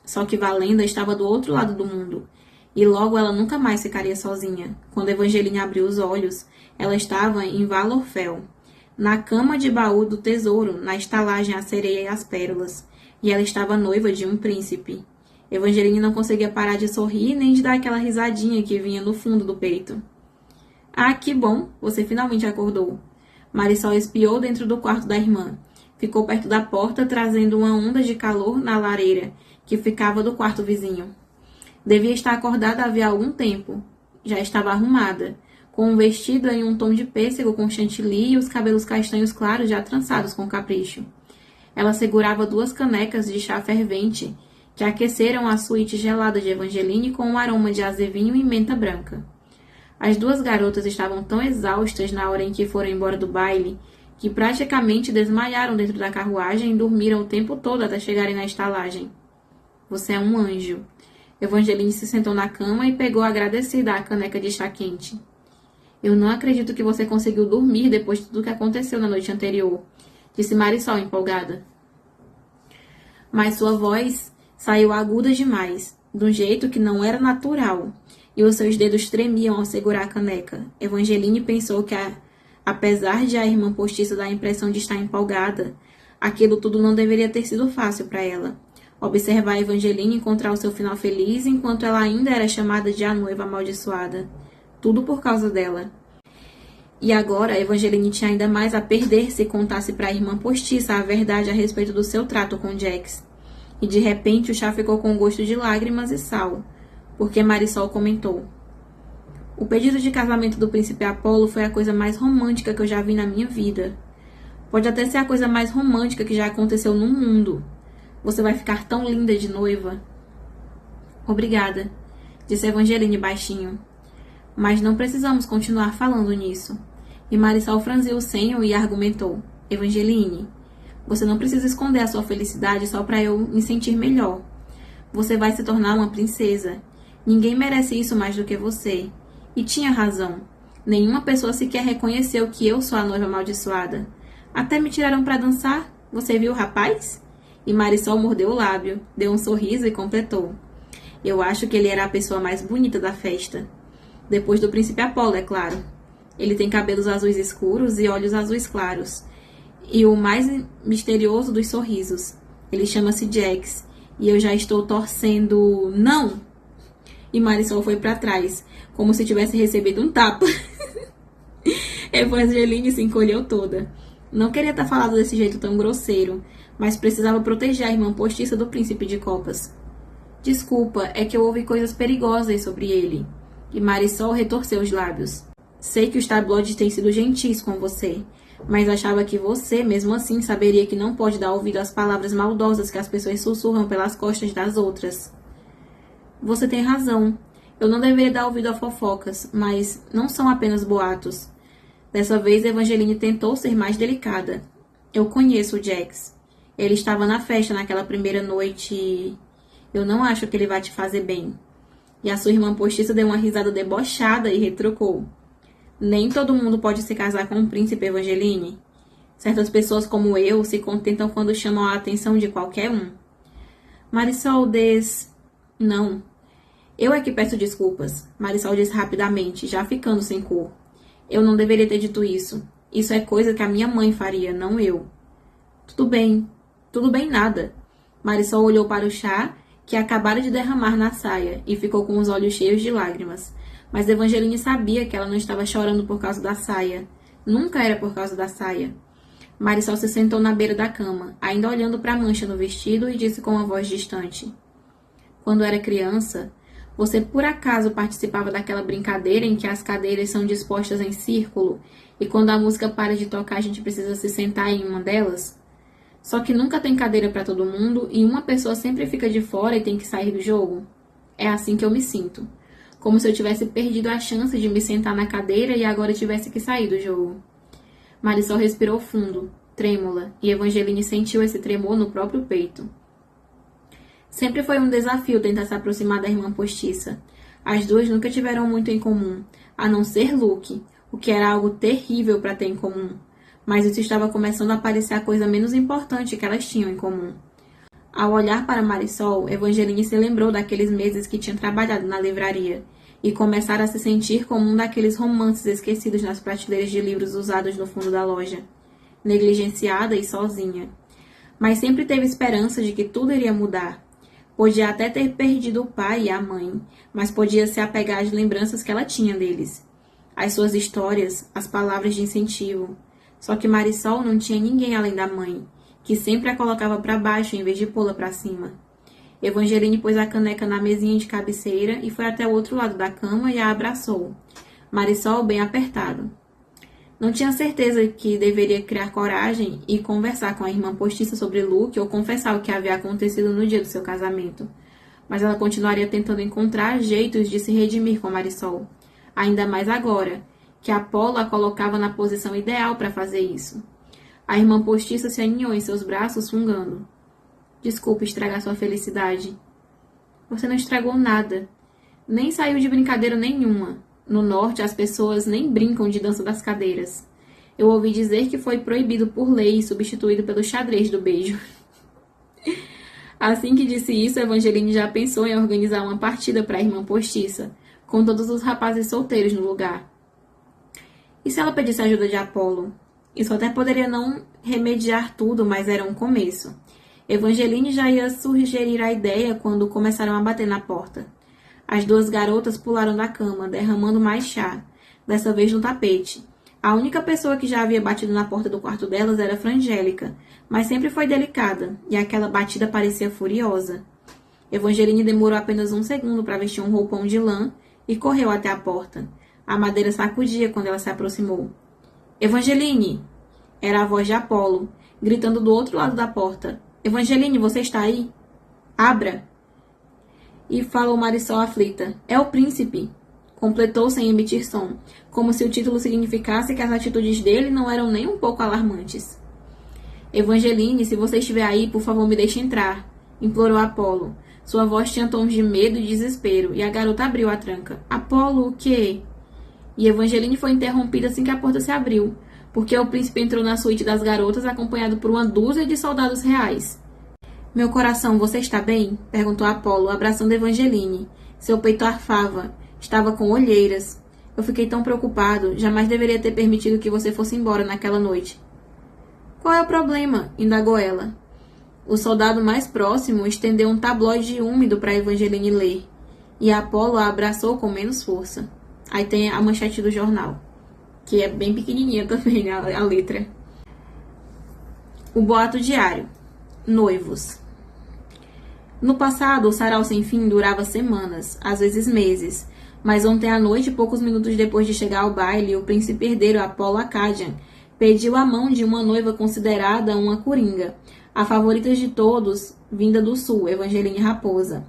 Só que Valenda estava do outro lado do mundo, e logo ela nunca mais ficaria sozinha. Quando Evangeline abriu os olhos, ela estava em Valorfel, na cama de baú do tesouro, na estalagem A Sereia e as Pérolas. E ela estava noiva de um príncipe. Evangeline não conseguia parar de sorrir nem de dar aquela risadinha que vinha no fundo do peito. Ah, que bom! Você finalmente acordou. Marisol espiou dentro do quarto da irmã. Ficou perto da porta, trazendo uma onda de calor na lareira, que ficava do quarto vizinho. Devia estar acordada havia algum tempo. Já estava arrumada, com um vestido em um tom de pêssego com chantilly e os cabelos castanhos claros já trançados com capricho. Ela segurava 2 canecas de chá fervente, que aqueceram a suíte gelada de Evangeline com um aroma de azevinho e menta branca. As 2 garotas estavam tão exaustas na hora em que foram embora do baile, que praticamente desmaiaram dentro da carruagem e dormiram o tempo todo até chegarem na estalagem. Você é um anjo. Evangeline se sentou na cama e pegou agradecida a caneca de chá quente. Eu não acredito que você conseguiu dormir depois de tudo que aconteceu na noite anterior, disse Marisol empolgada. Mas sua voz saiu aguda demais, de um jeito que não era natural, e os seus dedos tremiam ao segurar a caneca. Evangeline pensou que, apesar de a irmã postiça dar a impressão de estar empolgada, aquilo tudo não deveria ter sido fácil para ela. Observar Evangeline encontrar o seu final feliz enquanto ela ainda era chamada de a noiva amaldiçoada. Tudo por causa dela. E agora, Evangeline tinha ainda mais a perder se contasse para a irmã postiça a verdade a respeito do seu trato com Jax. E de repente o chá ficou com gosto de lágrimas e sal, porque Marisol comentou. O pedido de casamento do príncipe Apolo foi a coisa mais romântica que eu já vi na minha vida. Pode até ser a coisa mais romântica que já aconteceu no mundo. Você vai ficar tão linda de noiva. Obrigada, disse Evangeline baixinho. Mas não precisamos continuar falando nisso. E Marisol franziu o senho e argumentou. Evangeline, você não precisa esconder a sua felicidade só para eu me sentir melhor. Você vai se tornar uma princesa. Ninguém merece isso mais do que você. E tinha razão. Nenhuma pessoa sequer reconheceu que eu sou a noiva amaldiçoada. Até me tiraram para dançar. Você viu o rapaz? E Marisol mordeu o lábio, deu um sorriso e completou. Eu acho que ele era a pessoa mais bonita da festa. Depois do príncipe Apolo, é claro. Ele tem cabelos azuis escuros e olhos azuis claros. E o mais misterioso dos sorrisos. Ele chama-se Jax. E eu já estou torcendo... Não! E Marisol foi para trás, como se tivesse recebido um tapa. Evangeline se encolheu toda. Não queria estar falado desse jeito tão grosseiro, mas precisava proteger a irmã postiça do príncipe de copas. Desculpa, é que eu ouvi coisas perigosas sobre ele. E Marisol retorceu os lábios. Sei que os tabloides têm sido gentis com você, mas achava que você, mesmo assim, saberia que não pode dar ouvido às palavras maldosas que as pessoas sussurram pelas costas das outras. Você tem razão. Eu não deveria dar ouvido a fofocas, mas não são apenas boatos. Dessa vez, Evangeline tentou ser mais delicada. Eu conheço o Jax. Ele estava na festa naquela primeira noite e... Eu não acho que ele vai te fazer bem. E a sua irmã postiça deu uma risada debochada e retrucou. Nem todo mundo pode se casar com um príncipe, Evangeline. Certas pessoas como eu se contentam quando chamam a atenção de qualquer um. Marisol Não. Eu é que peço desculpas, Marisol disse rapidamente, já ficando sem cor. Eu não deveria ter dito isso. Isso é coisa que a minha mãe faria, não eu. Tudo bem nada. Marisol olhou para o chá que acabara de derramar na saia e ficou com os olhos cheios de lágrimas. Mas Evangeline sabia que ela não estava chorando por causa da saia. Nunca era por causa da saia. Marisol se sentou na beira da cama, ainda olhando para a mancha no vestido e disse com uma voz distante. Quando era criança, você por acaso participava daquela brincadeira em que as cadeiras são dispostas em círculo e quando a música para de tocar a gente precisa se sentar em uma delas? Só que nunca tem cadeira para todo mundo e uma pessoa sempre fica de fora e tem que sair do jogo? É assim que eu me sinto. Como se eu tivesse perdido a chance de me sentar na cadeira e agora tivesse que sair do jogo. Marisol respirou fundo, trêmula, e Evangeline sentiu esse tremor no próprio peito. Sempre foi um desafio tentar se aproximar da irmã postiça. As duas nunca tiveram muito em comum, a não ser Luke, o que era algo terrível para ter em comum. Mas isso estava começando a parecer a coisa menos importante que elas tinham em comum. Ao olhar para Marisol, Evangeline se lembrou daqueles meses que tinha trabalhado na livraria e começara a se sentir como um daqueles romances esquecidos nas prateleiras de livros usados no fundo da loja. Negligenciada e sozinha. Mas sempre teve esperança de que tudo iria mudar. Podia até ter perdido o pai e a mãe, mas podia se apegar às lembranças que ela tinha deles. As suas histórias, as palavras de incentivo. Só que Marisol não tinha ninguém além da mãe, que sempre a colocava para baixo em vez de pô-la para cima. Evangeline pôs a caneca na mesinha de cabeceira e foi até o outro lado da cama e a abraçou. Marisol bem apertado. Não tinha certeza que deveria criar coragem e conversar com a irmã postiça sobre Luke ou confessar o que havia acontecido no dia do seu casamento. Mas ela continuaria tentando encontrar jeitos de se redimir com Marisol. Ainda mais agora, que Apolo a colocava na posição ideal para fazer isso. A irmã postiça se aninhou em seus braços, fungando. Desculpe estragar sua felicidade. Você não estragou nada. Nem saiu de brincadeira nenhuma. No norte, as pessoas nem brincam de dança das cadeiras. Eu ouvi dizer que foi proibido por lei e substituído pelo xadrez do beijo. Assim que disse isso, Evangeline já pensou em organizar uma partida para a irmã postiça, com todos os rapazes solteiros no lugar. E se ela pedisse ajuda de Apolo? Isso até poderia não remediar tudo, mas era um começo. Evangeline já ia sugerir a ideia quando começaram a bater na porta. As duas garotas pularam da cama, derramando mais chá, dessa vez no tapete. A única pessoa que já havia batido na porta do quarto delas era Frangélica, mas sempre foi delicada, e aquela batida parecia furiosa. Evangeline demorou apenas 1 segundo para vestir um roupão de lã e correu até a porta. A madeira sacudia quando ela se aproximou. Evangeline! Era a voz de Apolo, gritando do outro lado da porta. Evangeline, você está aí? Abra! E falou Marisol aflita. É o príncipe. Completou sem emitir som, como se o título significasse que as atitudes dele não eram nem um pouco alarmantes. Evangeline, se você estiver aí, por favor me deixe entrar, implorou Apolo. Sua voz tinha tons de medo e desespero, e a garota abriu a tranca. Apolo, o quê? E Evangeline foi interrompida assim que a porta se abriu, porque o príncipe entrou na suíte das garotas acompanhado por uma dúzia de soldados reais. Meu coração, você está bem? Perguntou Apolo, abraçando Evangeline. Seu peito arfava. Estava com olheiras. Eu fiquei tão preocupado. Jamais deveria ter permitido que você fosse embora naquela noite. Qual é o problema? Indagou ela. O soldado mais próximo estendeu um tabloide úmido para Evangeline ler. E Apolo a abraçou com menos força. Aí tem a manchete do jornal, que é bem pequenininha também, a letra. O boato diário. Noivos. No passado, o sarau sem fim durava semanas, às vezes meses. Mas ontem à noite, poucos minutos depois de chegar ao baile, o príncipe herdeiro Apolo Acadian pediu a mão de uma noiva considerada uma coringa, a favorita de todos, vinda do sul, Evangeline Raposa.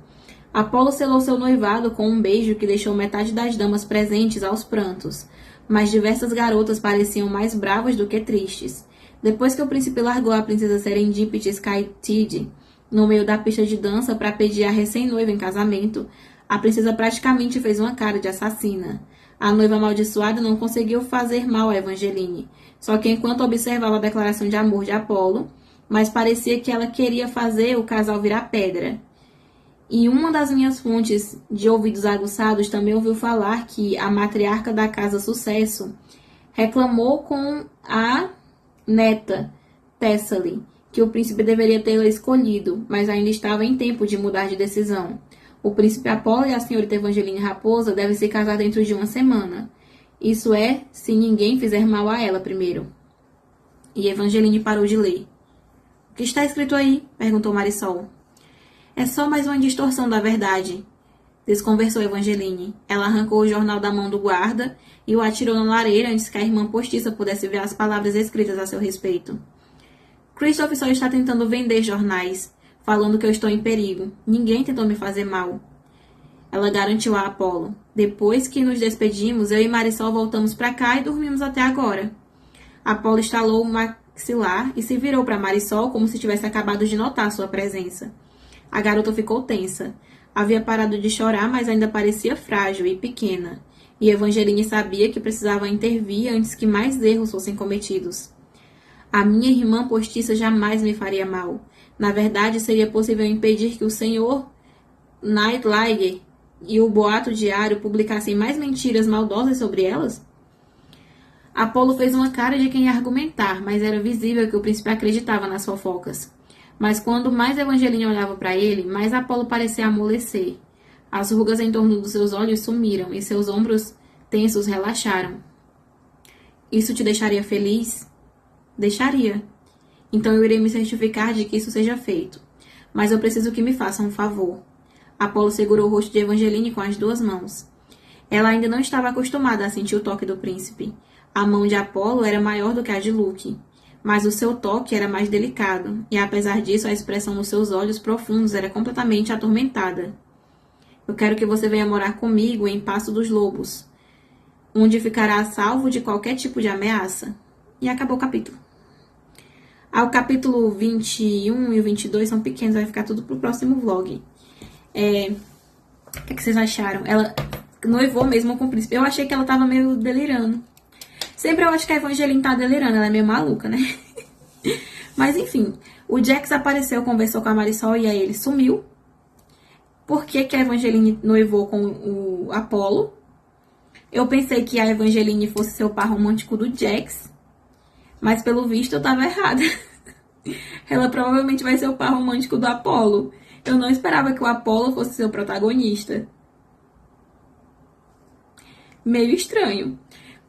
Apolo selou seu noivado com um beijo que deixou metade das damas presentes aos prantos, mas diversas garotas pareciam mais bravas do que tristes. Depois que o príncipe largou a princesa Serendipity Skytide no meio da pista de dança para pedir a recém-noiva em casamento, a princesa praticamente fez uma cara de assassina. A noiva amaldiçoada não conseguiu fazer mal a Evangeline, só que enquanto observava a declaração de amor de Apolo, mas parecia que ela queria fazer o casal virar pedra. E uma das minhas fontes de ouvidos aguçados também ouviu falar que a matriarca da casa Sucesso reclamou com a neta, Thessaly, que o príncipe deveria tê-la escolhido, mas ainda estava em tempo de mudar de decisão. O príncipe Apolo e a senhorita Evangeline Raposa devem se casar dentro de uma semana. Isso é, se ninguém fizer mal a ela primeiro. E Evangeline parou de ler. O que está escrito aí? Perguntou Marisol. É só mais uma distorção da verdade, desconversou Evangeline. Ela arrancou o jornal da mão do guarda e o atirou na lareira antes que a irmã postiça pudesse ver as palavras escritas a seu respeito. Christoph só está tentando vender jornais, falando que eu estou em perigo. Ninguém tentou me fazer mal. Ela garantiu a Apolo. Depois que nos despedimos, eu e Marisol voltamos para cá e dormimos até agora. Apolo estalou o maxilar e se virou para Marisol como se tivesse acabado de notar sua presença. A garota ficou tensa. Havia parado de chorar, mas ainda parecia frágil e pequena. E Evangeline sabia que precisava intervir antes que mais erros fossem cometidos. A minha irmã postiça jamais me faria mal. Na verdade, seria possível impedir que o senhor Nightliger e o boato diário publicassem mais mentiras maldosas sobre elas? Apolo fez uma cara de quem ia argumentar, mas era visível que o príncipe acreditava nas fofocas. Mas quando mais Evangeline olhava para ele, mais Apolo parecia amolecer. As rugas em torno dos seus olhos sumiram e seus ombros tensos relaxaram. Isso te deixaria feliz? Deixaria. Então eu irei me certificar de que isso seja feito. Mas eu preciso que me façam um favor. Apolo segurou o rosto de Evangeline com as duas mãos. Ela ainda não estava acostumada a sentir o toque do príncipe. A mão de Apolo era maior do que a de Luke, mas o seu toque era mais delicado, e apesar disso a expressão nos seus olhos profundos era completamente atormentada. Eu quero que você venha morar comigo em Passo dos Lobos, onde ficará a salvo de qualquer tipo de ameaça. E acabou o capítulo. O capítulo 21 e o 22 são pequenos, vai ficar tudo pro próximo vlog. O que vocês acharam? Ela noivou mesmo com o príncipe. Eu achei que ela tava meio delirando. Sempre eu acho que a Evangeline tá delirando, ela é meio maluca, né? Mas enfim, o Jax apareceu, conversou com a Marisol e aí ele sumiu. Por que que a Evangeline noivou com o Apolo? Eu pensei que a Evangeline fosse ser o par romântico do Jax, mas pelo visto eu tava errada. Ela provavelmente vai ser o par romântico do Apolo. Eu não esperava que o Apolo fosse ser o protagonista. Meio estranho.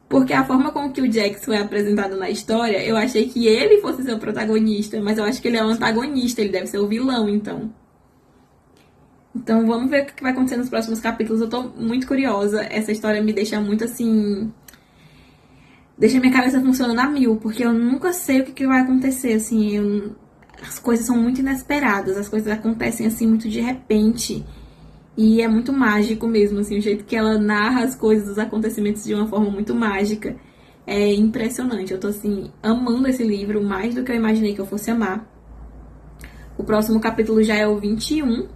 Porque a forma com que o Jax foi apresentado na história, eu achei que ele fosse ser o protagonista, mas eu acho que ele é o antagonista, ele deve ser o vilão, então. Então vamos ver o que vai acontecer nos próximos capítulos. Eu tô muito curiosa. Essa história me deixa muito assim... Deixa minha cabeça funcionando a mil, porque eu nunca sei o que vai acontecer, assim. As coisas são muito inesperadas, as coisas acontecem assim muito de repente. E é muito mágico mesmo, assim, o jeito que ela narra as coisas, os acontecimentos de uma forma muito mágica. É impressionante. Eu tô, assim, amando esse livro mais do que eu imaginei que eu fosse amar. O próximo capítulo já é o 21.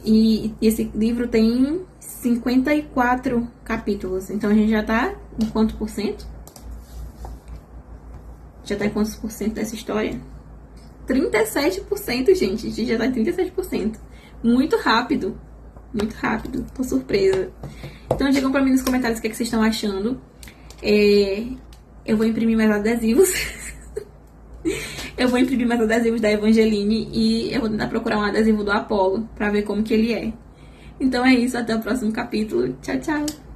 E esse livro tem 54 capítulos. Então a gente já tá em quanto por cento? Já tá em quantos por cento dessa história? 37%, gente. A gente já tá em 37%. Muito rápido. Muito rápido. Tô surpresa. Então digam pra mim nos comentários o que, é que vocês estão achando. Eu vou imprimir mais adesivos. Eu vou imprimir mais adesivos da Evangeline e eu vou tentar procurar um adesivo do Apollo pra ver como que ele é. Então é isso, até o próximo capítulo. Tchau, tchau!